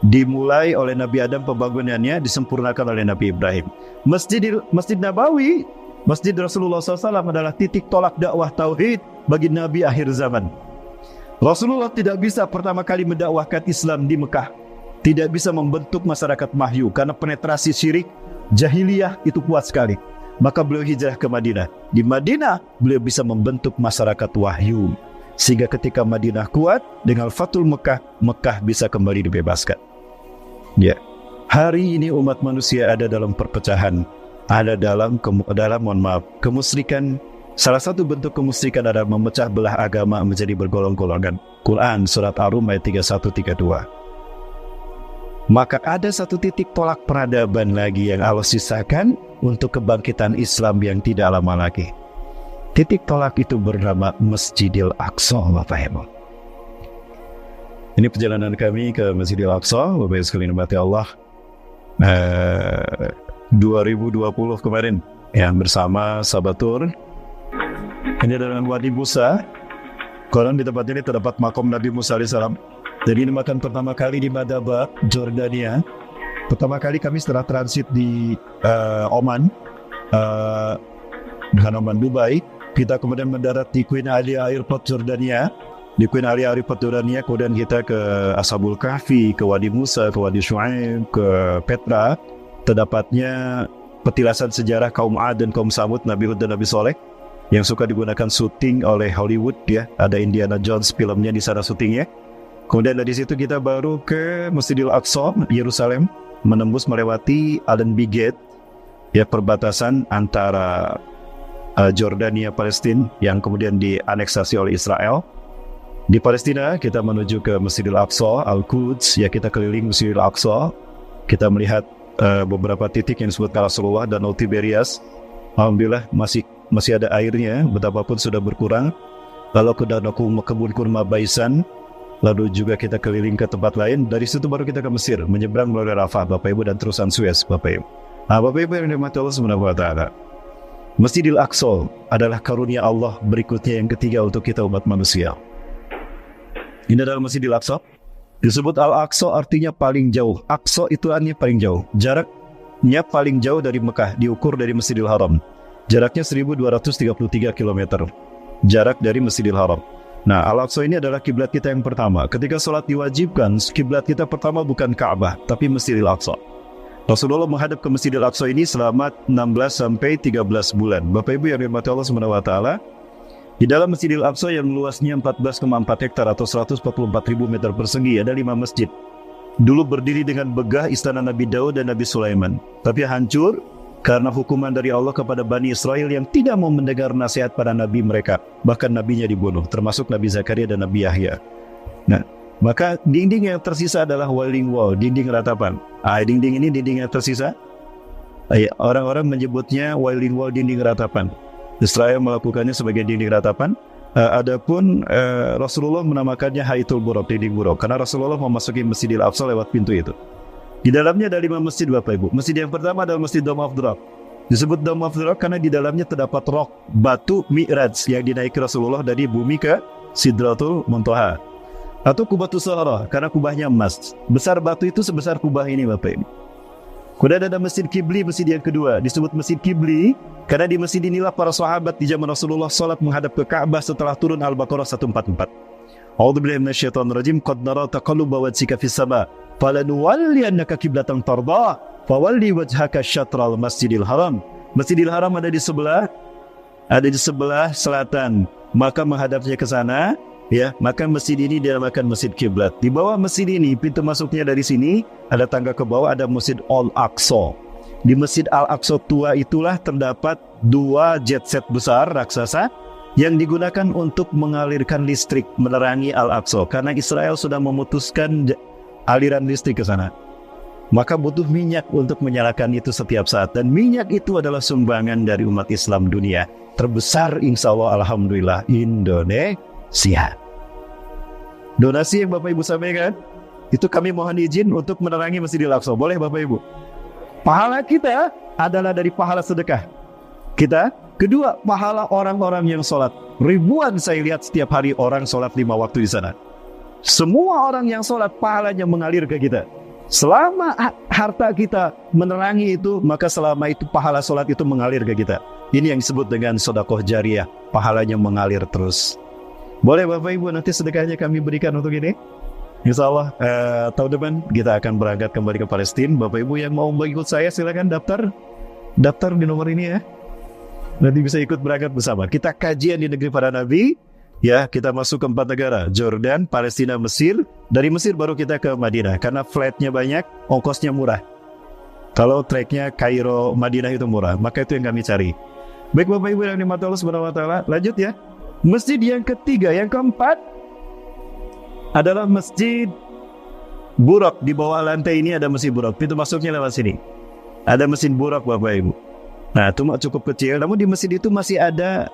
A: Dimulai oleh Nabi Adam pembangunannya, disempurnakan oleh Nabi Ibrahim. Masjid Nabawi, Masjid Rasulullah SAW adalah titik tolak dakwah tauhid bagi Nabi akhir zaman. Rasulullah tidak bisa pertama kali mendakwahkan Islam di Mekah. Tidak bisa membentuk masyarakat Wahyu karena penetrasi syirik jahiliyah itu kuat sekali. Maka beliau hijrah ke Madinah. Di Madinah beliau bisa membentuk masyarakat Wahyu. Sehingga ketika Madinah kuat, dengan Fathul Mekah, Mekah bisa kembali dibebaskan. Ya, hari ini umat manusia ada dalam perpecahan, ada dalam kemusyrikan. Salah satu bentuk kemusyrikan adalah memecah belah agama menjadi bergolong-golongan. Quran surat Ar-Rum ayat 31-32. Maka ada satu titik tolak peradaban lagi yang Allah sisakan untuk kebangkitan Islam yang tidak lama lagi. Titik tolak itu bernama Masjidil Aqsa, Bapak Ibu. Ini perjalanan kami ke Masjidil Aqsa, Bapak Ibu sekalian mati Allah. 2020 kemarin yang bersama Sabatur. Ini adalah Wadi Musa. Konon di tempat ini terdapat makom Nabi Musa AS. Jadi ini makan pertama kali di Madaba, Jordania. Pertama kali kami setelah transit di Oman, dengan Oman Dubai. Kita kemudian mendarat di Queen Alia Airport Jordania. Di Queen Alia Airport Jordania, kemudian kita ke Ashabul Kahfi, ke Wadi Musa, ke Wadi Shu'aib, ke Petra. Terdapatnya petilasan sejarah kaum Ad dan kaum Samud, Nabi Hud dan Nabi Soleh, yang suka digunakan syuting oleh Hollywood, ya. Ada Indiana Jones filmnya di sana syutingnya. Kemudian dari situ kita baru ke Masjidil Aqsa, Yerusalem, menembus melewati Allenby Gate, ya, perbatasan antara Jordania Palestina yang kemudian dianeksasi oleh Israel. Di Palestina kita menuju ke Masjidil Aqsa, Al-Quds, ya, kita keliling Masjidil Aqsa. Kita melihat beberapa titik yang disebutkan Rasulullah dan Tiberias. Alhamdulillah masih ada airnya, betapapun sudah berkurang. Lalu ke danau kebun kurma Baisan. Lalu juga kita keliling ke tempat lain. Dari situ baru kita ke Mesir, menyeberang melalui Rafah, Bapak Ibu, dan terusan Suez, Bapak Ibu. Nah, Bapak Ibu yang dirahmati Allah Subhanahu wa Ta'ala, Masjidil Aqsa adalah karunia Allah berikutnya yang ketiga untuk kita umat manusia. Ini adalah Masjidil Aqsa. Disebut Al-Aqsa artinya paling jauh. Aqsa itu artinya paling jauh. Jaraknya paling jauh dari Mekah, diukur dari Masjidil Haram. Jaraknya 1233 km. Jarak dari Masjidil Haram. Nah, Al-Aqsa ini adalah kiblat kita yang pertama. Ketika sholat diwajibkan, kiblat kita pertama bukan Ka'bah, tapi Masjidil Aqsa. Rasulullah menghadap ke Masjidil Aqsa ini selama 16 sampai 13 bulan. Bapak Ibu yang dirahmati Allah Subhanahu wa Ta'ala, di dalam Masjidil Aqsa yang luasnya 14,4 hektar atau 144.000 meter persegi, ada 5 masjid. Dulu berdiri dengan megah istana Nabi Daud dan Nabi Sulaiman, tapi hancur karena hukuman dari Allah kepada Bani Israel yang tidak mau mendengar nasihat para nabi mereka. Bahkan nabinya dibunuh, termasuk Nabi Zakaria dan Nabi Yahya. Nah, maka dinding yang tersisa adalah Wailing Wall, dinding ratapan. Dinding ini dinding yang tersisa. Orang-orang menyebutnya Wailing Wall, dinding ratapan. Israel melakukannya sebagai dinding ratapan. Adapun Rasulullah menamakannya Haitul Buraq, dinding buraq, karena Rasulullah memasuki Masjidil Aqsa lewat pintu itu. Di dalamnya ada 5 masjid, Bapak Ibu. Masjid yang pertama adalah Masjid Dome of the Rock. Disebut Dome of the Rock karena di dalamnya terdapat rock, batu Mi'raj yang dinaiki Rasulullah dari bumi ke Sidratul Muntaha. Atau Kubatus Sahara karena kubahnya emas. Besar batu itu sebesar kubah ini, Bapak Ibu. Kemudian ada Masjid Qibli, masjid yang kedua. Disebut Masjid Qibli karena di masjid inilah para sahabat di zaman Rasulullah salat menghadap ke Ka'bah setelah turun Al-Baqarah 144. A'udzubillahi minasyaitonirrajim. Qad nara taqalluba wajhika fis sama' falanuwalliyannaka qiblatan tardah fawalli wajhaka syatral Masjidil Haram. Masjidil Haram ada di sebelah selatan, maka menghadapnya ke sana. Ya, maka masjid ini dinamakan Masjid Kiblat. Di bawah masjid ini, pintu masuknya dari sini, ada tangga ke bawah, ada Masjid Al-Aqsa. Di Masjid Al-Aqsa tua itulah terdapat 2 jet set besar raksasa yang digunakan untuk mengalirkan listrik menerangi Al-Aqsa, karena Israel sudah memutuskan aliran listrik ke sana. Maka butuh minyak untuk menyalakan itu setiap saat, dan minyak itu adalah sumbangan dari umat Islam dunia terbesar, insya Allah, alhamdulillah, Indonesia. Donasi yang Bapak Ibu sampaikan itu kami mohon izin untuk menerangi Masjidil Aqsa. Boleh Bapak Ibu? Pahala kita adalah dari pahala sedekah kita. Kedua, pahala orang-orang yang sholat. Ribuan saya lihat setiap hari orang sholat 5 waktu di sana. Semua orang yang sholat pahalanya mengalir ke kita. Selama harta kita menerangi itu, maka selama itu pahala sholat itu mengalir ke kita. Ini yang disebut dengan sedekah jariyah. Pahalanya mengalir terus. Boleh Bapak Ibu, nanti sedekahnya kami berikan untuk ini. Insya Allah tahun depan kita akan berangkat kembali ke Palestina. Bapak Ibu yang mau ikut saya silakan daftar di nomor ini ya. Nanti bisa ikut berangkat bersama. Kita kajian di negeri para nabi. Ya, kita masuk ke 4 negara, Jordan, Palestina, Mesir. Dari Mesir baru kita ke Madinah, karena flightnya banyak, ongkosnya murah. Kalau treknya Kairo, Madinah itu murah, maka itu yang kami cari. Baik Bapak Ibu yang dimati Allah Subhanahu wa Ta'ala, lanjut ya. Masjid yang ketiga, yang keempat adalah Masjid Burak. Di bawah lantai ini ada Masjid Burak. Pintu masuknya lewat sini. Ada mesin Burak Bapak Ibu. Nah, itu cukup kecil. Namun di masjid itu masih ada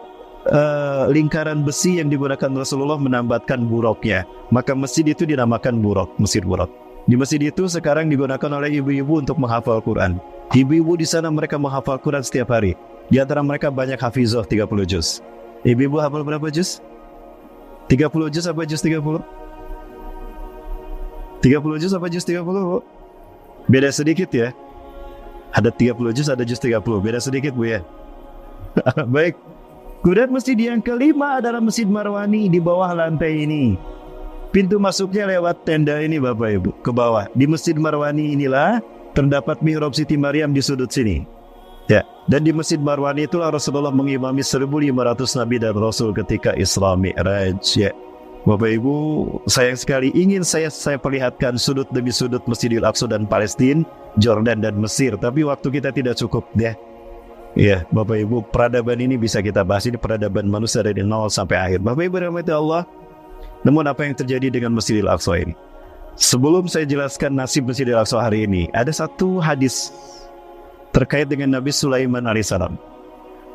A: lingkaran besi yang digunakan Rasulullah menambatkan buruknya. Maka masjid itu dinamakan Burak, Masjid Burak. Di masjid itu sekarang digunakan oleh ibu-ibu untuk menghafal Quran. Ibu-ibu di sana mereka menghafal Quran setiap hari. Di antara mereka banyak hafizah 30 juz. Ibu-ibu hafal berapa juz? 30 juz apa juz 30? 30 juz apa juz 30? Bu? Beda sedikit ya. Ada 30 juz, ada juz 30. Beda sedikit Bu ya. Baik. Kemudian masjid yang kelima adalah Masjid Marwani di bawah lantai ini. Pintu masuknya lewat tenda ini Bapak Ibu, ke bawah. Di Masjid Marwani inilah terdapat mihrab Siti Maryam di sudut sini. Ya, dan di Masjid Marwani itulah Rasulullah mengimami 1.500 Nabi dan Rasul ketika Isra Mi'raj. Ya, Bapak Ibu, sayang sekali ingin saya perlihatkan sudut demi sudut Masjidil Aqsa dan Palestina, Jordan dan Mesir, tapi waktu kita tidak cukup ya. Ya, Bapak Ibu, peradaban ini bisa kita bahas, ini peradaban manusia dari nol sampai akhir. Bapak Ibu rahmati Allah. Namun apa yang terjadi dengan Masjidil Aqsa ini? Sebelum saya jelaskan nasib Masjidil Aqsa hari ini, ada satu hadis terkait dengan Nabi Sulaiman alaihissalam.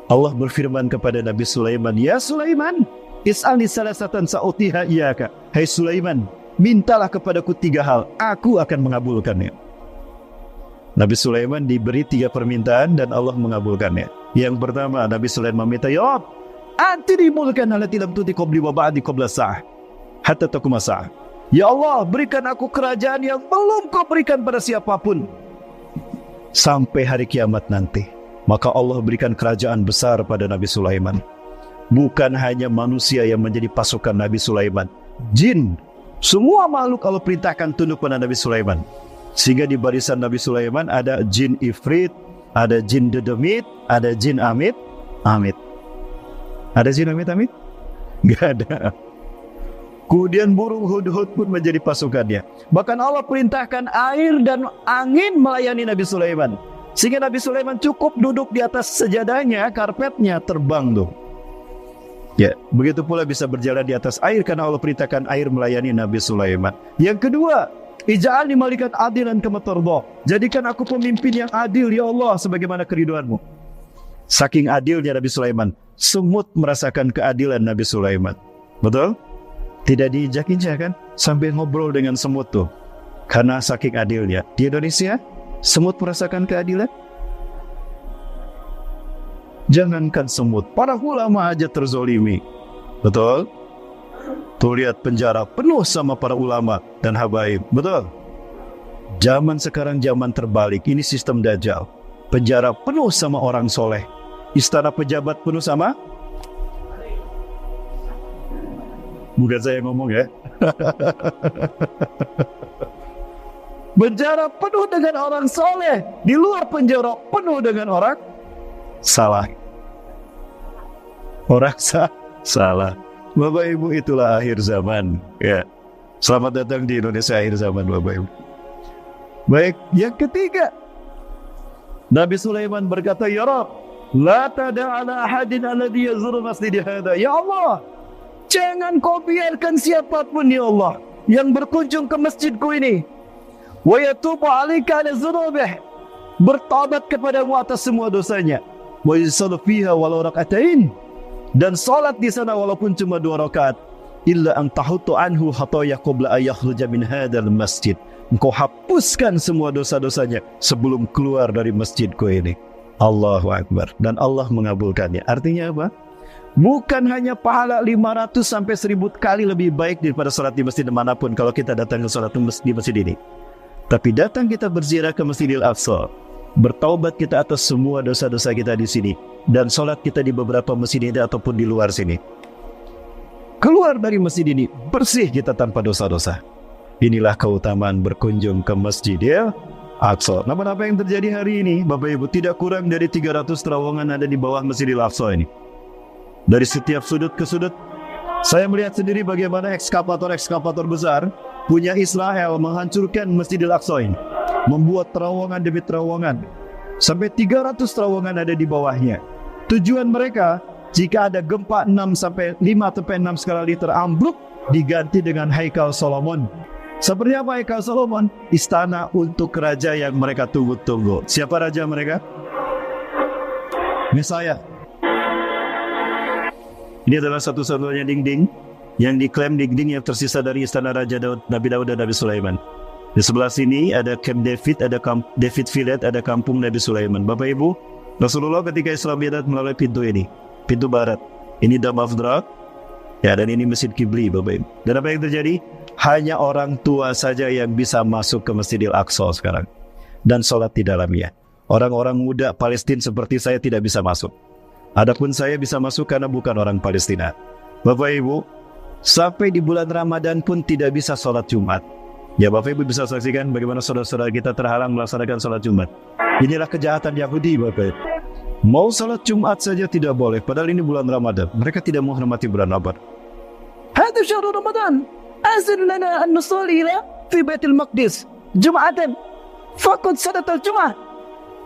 A: Allah berfirman kepada Nabi Sulaiman, "Ya Sulaiman, is'alni salasatan sa'utiha iyaka." Hai Sulaiman, mintalah kepadaku 3 hal, aku akan mengabulkannya. Nabi Sulaiman diberi 3 permintaan dan Allah mengabulkannya. Yang pertama, Nabi Sulaiman meminta, "Ya Rabb, atini mulkan allati lam tuti qabli wa ba'di qabla sa'ah hatta taquma sa'ah." Ya Allah, berikan aku kerajaan yang belum kau berikan pada siapapun sampai hari kiamat nanti. Maka Allah berikan kerajaan besar pada Nabi Sulaiman. Bukan hanya manusia yang menjadi pasukan Nabi Sulaiman, jin, semua makhluk Allah perintahkan tunduk pada Nabi Sulaiman. Sehingga di barisan Nabi Sulaiman ada jin Ifrit, ada jin Dedemit, ada jin Amit. Ada jin Amit? Gak ada. Kemudian burung hudhud pun menjadi pasukannya. Bahkan Allah perintahkan air dan angin melayani Nabi Sulaiman. Sehingga Nabi Sulaiman cukup duduk di atas sejadahnya, karpetnya terbang tuh. Ya, begitu pula bisa berjalan di atas air karena Allah perintahkan air melayani Nabi Sulaiman. Yang kedua, ij'alni malikan adilan kama tarda. Jadikan aku pemimpin yang adil ya Allah sebagaimana keriduanmu. Saking adilnya Nabi Sulaiman, semut merasakan keadilan Nabi Sulaiman. Betul? Tidak diinjak-injak kan? Sambil ngobrol dengan semut tuh. Karena saking adilnya. Di Indonesia, semut merasakan keadilan? Jangankan semut, para ulama aja terzolimi. Betul? Tuh lihat penjara penuh sama para ulama dan habaib. Betul? Zaman sekarang zaman terbalik. Ini sistem Dajjal. Penjara penuh sama orang soleh. Istana pejabat penuh sama? Bukan saya ngomong ya. Penjara penuh dengan orang soleh. Di luar penjara penuh dengan orang salah. Orang salah. Bapak Ibu, itulah akhir zaman. Ya, selamat datang di Indonesia akhir zaman, Bapak Ibu. Baik, yang ketiga, Nabi Sulaiman berkata, Ya Rabb, la tada ala ahadin alladhi yazuru masjid hadha. Ya Allah, jangan kau biarkan siapapun, ya Allah, yang berkunjung ke masjidku ini, wa yatubu alika ala dzunubih, bertobat kepadamu atas semua dosanya, wa yusalli fiha walau rak'atain, dan salat di sana walaupun cuma 2 rakaat, illa an tahutu anhu khataya qabla an yakhruja min hadzal masjid. Engkau hapuskan semua dosa-dosanya sebelum keluar dari masjidku ini. Allahu Akbar. Dan Allah mengabulkannya. Artinya apa? Bukan hanya pahala 500 sampai 1000 kali lebih baik daripada salat di masjid manapun kalau kita datang ke salat di masjid ini. Tapi datang kita berziarah ke Masjidil Aqsa, bertaubat kita atas semua dosa-dosa kita di sini, dan salat kita di beberapa masjid ini ataupun di luar sini. Keluar dari masjid ini bersih kita tanpa dosa-dosa. Inilah keutamaan berkunjung ke Masjidil Aqsa. Namun apa yang terjadi hari ini, Bapak Ibu, tidak kurang dari 300 terowongan ada di bawah Masjidil Aqsa ini. Dari setiap sudut ke sudut, saya melihat sendiri bagaimana ekskavator-ekskavator besar punya Israel menghancurkan Masjidil Aqsa ini, membuat terowongan demi terowongan. Sampai 300 terowongan ada di bawahnya. Tujuan mereka, jika ada gempa 5 sampai 6 skala Richter ambruk, diganti dengan Haikal Solomon. Seperti apa Haikal Solomon? Istana untuk raja yang mereka tunggu-tunggu. Siapa raja mereka? Mesaya. Ini adalah satu-satunya dinding yang diklaim dinding yang tersisa dari istana Raja Daud, Nabi Daud dan Nabi Sulaiman. Di sebelah sini ada Camp David, ada David Village, ada kampung Nabi Sulaiman. Bapak Ibu, Rasulullah ketika Islam datang melalui pintu ini, pintu barat. Ini Dam Afdrak, ya, dan ini Masjid Kibli, Bapak Ibu. Dan apa yang terjadi? Hanya orang tua saja yang bisa masuk ke Masjidil Aqsa sekarang dan sholat di dalamnya. Orang-orang muda Palestina seperti saya tidak bisa masuk. Adapun saya bisa masuk karena bukan orang Palestina. Bapak Ibu, sampai di bulan Ramadan pun tidak bisa sholat Jumat. Ya, Bapak Ibu bisa saksikan bagaimana saudara-saudara kita terhalang melaksanakan sholat Jumat. Inilah kejahatan Yahudi, Bapak Ibu. Mau sholat Jumat saja tidak boleh, padahal ini bulan Ramadan. Mereka tidak mau menghormati bulan Ramadan. Hada syahrul Ramadan. Azin lana an nusalli fi Baitul Maqdis Jum'atan faqad salatul Jum'ah.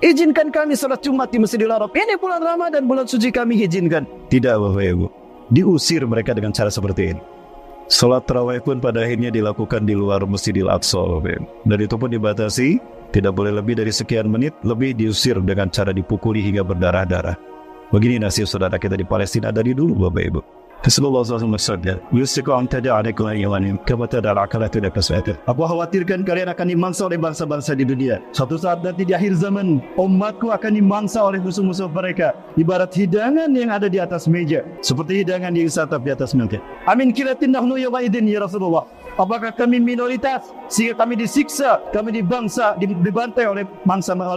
A: Izinkan kami salat Jumat di Masjidil Haram. Ini bulan Ramadan, bulan suci, kami izinkan. Tidak, Bapak Ibu. Diusir mereka dengan cara seperti ini. Salat tarawih pun pada akhirnya dilakukan di luar Masjidil Aqsa, Bapak Ibu. Dan itu pun dibatasi, tidak boleh lebih dari sekian menit, lebih diusir dengan cara dipukuli hingga berdarah-darah. Begini nasib saudara kita di Palestina dari dulu, Bapak Ibu. Rasulullah SAW Aku khawatirkan kalian akan dimangsa oleh bangsa-bangsa di dunia. Suatu saat nanti di akhir zaman, umatku akan dimangsa oleh musuh-musuh mereka, ibarat hidangan yang ada di atas meja, seperti hidangan yang disantap di atas meja. Amin kiratin nahnu yawma idin ya Rasulullah. Apakah kami minoritas sehingga kami disiksa, kami dibantai oleh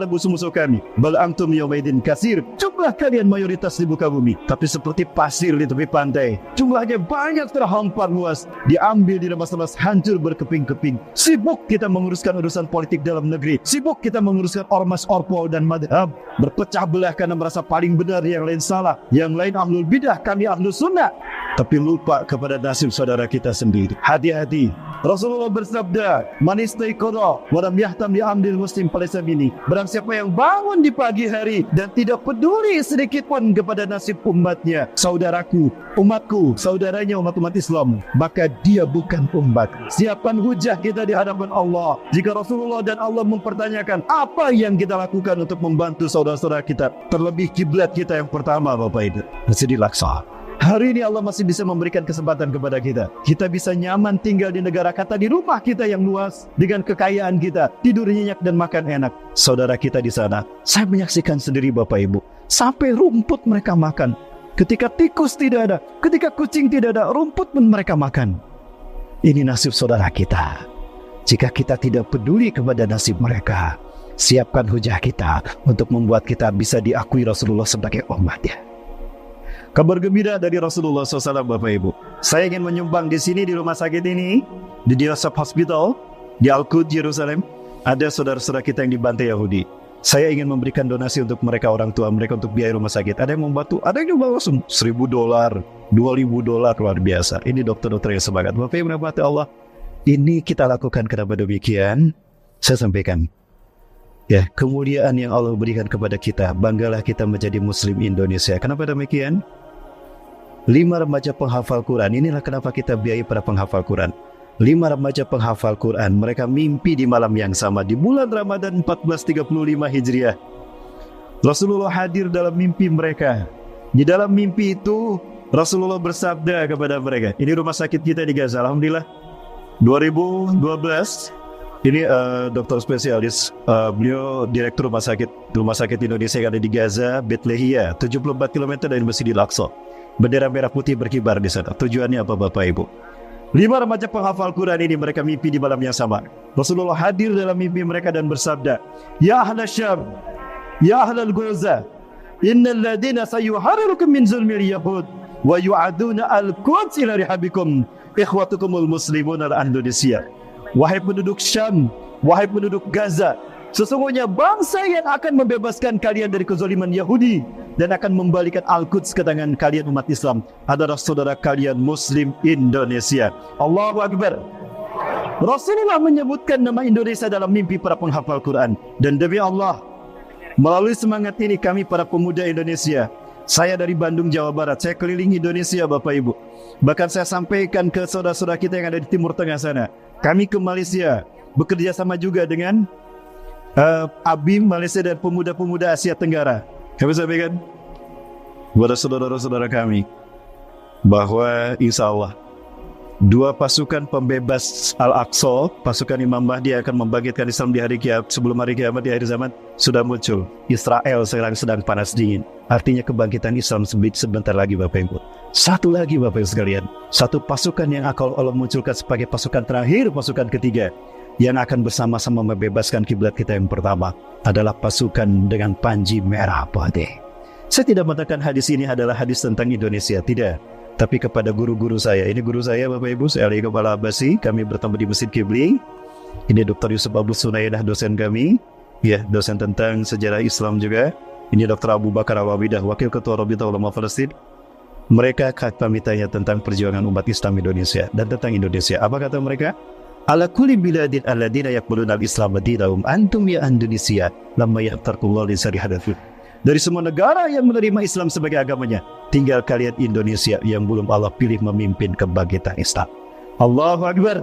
A: musuh-musuh kami? Bal antum yawma idin kasir. Jumlah kalian mayoritas di muka bumi, tapi seperti pasir di tepi pantai. Jumlahnya banyak, terhampar luas, diambil di lemas-lemas, hancur berkeping-keping. Sibuk kita menguruskan urusan politik dalam negeri, sibuk kita menguruskan ormas, orpol dan madhab, berpecah belah karena merasa paling benar, yang lain salah, yang lain ahlul bidah, kami ahlus sunnah, tapi lupa kepada nasib saudara kita sendiri. Hati-hati. Rasulullah bersabda, man istaiqadha wa lam yahtam li amril muslim falaysa minni. Barang siapa yang bangun di pagi hari dan tidak peduli sedikit pun kepada nasib umatnya, saudaraku, umatku, saudaranya umat Islam, maka dia bukan umat. Siapkan hujah kita di hadapan Allah. Jika Rasulullah dan Allah mempertanyakan apa yang kita lakukan untuk membantu saudara-saudara kita, terlebih kiblat kita yang pertama, Bapak Ibu, Masjidil Aqsa. Hari ini Allah masih bisa memberikan kesempatan kepada kita. Kita bisa nyaman tinggal di negara kata, di rumah kita yang luas, dengan kekayaan kita, tidur nyenyak dan makan enak. Saudara kita di sana, saya menyaksikan sendiri, Bapak Ibu, sampai rumput mereka makan. Ketika tikus tidak ada, ketika kucing tidak ada, rumput pun mereka makan. Ini nasib saudara kita. Jika kita tidak peduli kepada nasib mereka, siapkan hujah kita untuk membuat kita bisa diakui Rasulullah sebagai umatnya. Kabar gembira dari Rasulullah SAW, Bapak Ibu. Saya ingin menyumbang di sini, di rumah sakit ini, di Yosef Hospital, di Al-Quds, Yerusalem, ada saudara-saudara kita yang dibantai Yahudi. Saya ingin memberikan donasi untuk mereka, orang tua mereka, untuk biaya rumah sakit. Ada yang membantu, ada yang juga langsung $1.000, $2.000, $2.000 luar biasa. Ini dokter-dokter yang semangat. Bapak Ibu rahmati Allah, ini kita lakukan kenapa demikian? Saya sampaikan. Ya, kemuliaan yang Allah berikan kepada kita, banggalah kita menjadi Muslim Indonesia. Kenapa demikian? 5 remaja penghafal Quran, inilah kenapa kita biayai para penghafal Quran. 5 remaja penghafal Quran, mereka mimpi di malam yang sama di bulan Ramadan 1435 Hijriah. Rasulullah hadir dalam mimpi mereka. Di dalam mimpi itu Rasulullah bersabda kepada mereka. Ini rumah sakit kita di Gaza, alhamdulillah. 2012 ini dokter spesialis, beliau direktur rumah sakit Indonesia yang ada di Gaza, Bethlehem, 74 km dari Masjidil Aqsa. Bendera merah putih berkibar di sana. Tujuannya apa Bapak Ibu? 5 remaja penghafal Quran ini mereka mimpi di malam yang sama. Rasulullah hadir dalam mimpi mereka dan bersabda, "Ya ahla Syam, ya ahla Gaza, innal ladina sayuharirukum min zulmil yahud wa yu'aduna al-Quds ila rihabikum ikhwatukumul muslimun al-Indonesia." Wahai penduduk Syam, wahai penduduk Gaza, sesungguhnya bangsa yang akan membebaskan kalian dari kezaliman Yahudi dan akan membalikan Al-Quds ke tangan kalian umat Islam adalah saudara kalian Muslim Indonesia. Allahu Akbar. Rasulullah menyebutkan nama Indonesia dalam mimpi para penghafal Quran. Dan demi Allah, melalui semangat ini kami para pemuda Indonesia, saya dari Bandung, Jawa Barat, saya keliling Indonesia Bapak Ibu. Bahkan saya sampaikan ke saudara-saudara kita yang ada di Timur Tengah sana. Kami ke Malaysia, bekerja sama juga dengan ABIM Malaysia dan pemuda-pemuda Asia Tenggara. Kami sampaikan kepada saudara-saudara kami bahwa insya Allah 2 pasukan pembebas Al-Aqsa, pasukan Imam Mahdi akan membangkitkan Islam di hari kiamat, sebelum hari kiamat di akhir zaman sudah muncul. Israel sekarang sedang panas dingin. Artinya kebangkitan Islam sebentar lagi Bapak Ibu. Satu lagi Bapak Ibu sekalian, satu pasukan yang akan Allah munculkan sebagai pasukan terakhir, pasukan ketiga yang akan bersama-sama membebaskan kiblat kita yang pertama adalah pasukan dengan panji merah putih. Saya tidak mengatakan hadis ini adalah hadis tentang Indonesia, tidak. Tapi kepada guru-guru saya, ini guru saya Bapak Ibu, saya Ali Kepala Abasi, kami bertemu di Masjid Kibli. Ini Dr. Yusuf Abdul Sunaidah, dosen kami, ya, dosen tentang sejarah Islam juga. Ini Dr. Abu Bakar Awabidah, Wakil Ketua Rabita Ulama Palestin. Mereka kami tanya tentang perjuangan umat Islam Indonesia dan tentang Indonesia. Apa kata mereka? Ala kulli biladin alladina yaqbuluna al-Islam dinahum antum ya Indonesia lamma yahtarkullahu li sari hadatsih. Dari semua negara yang menerima Islam sebagai agamanya, tinggal kalian Indonesia yang belum Allah pilih memimpin kebangkitan Islam. Allahu Akbar.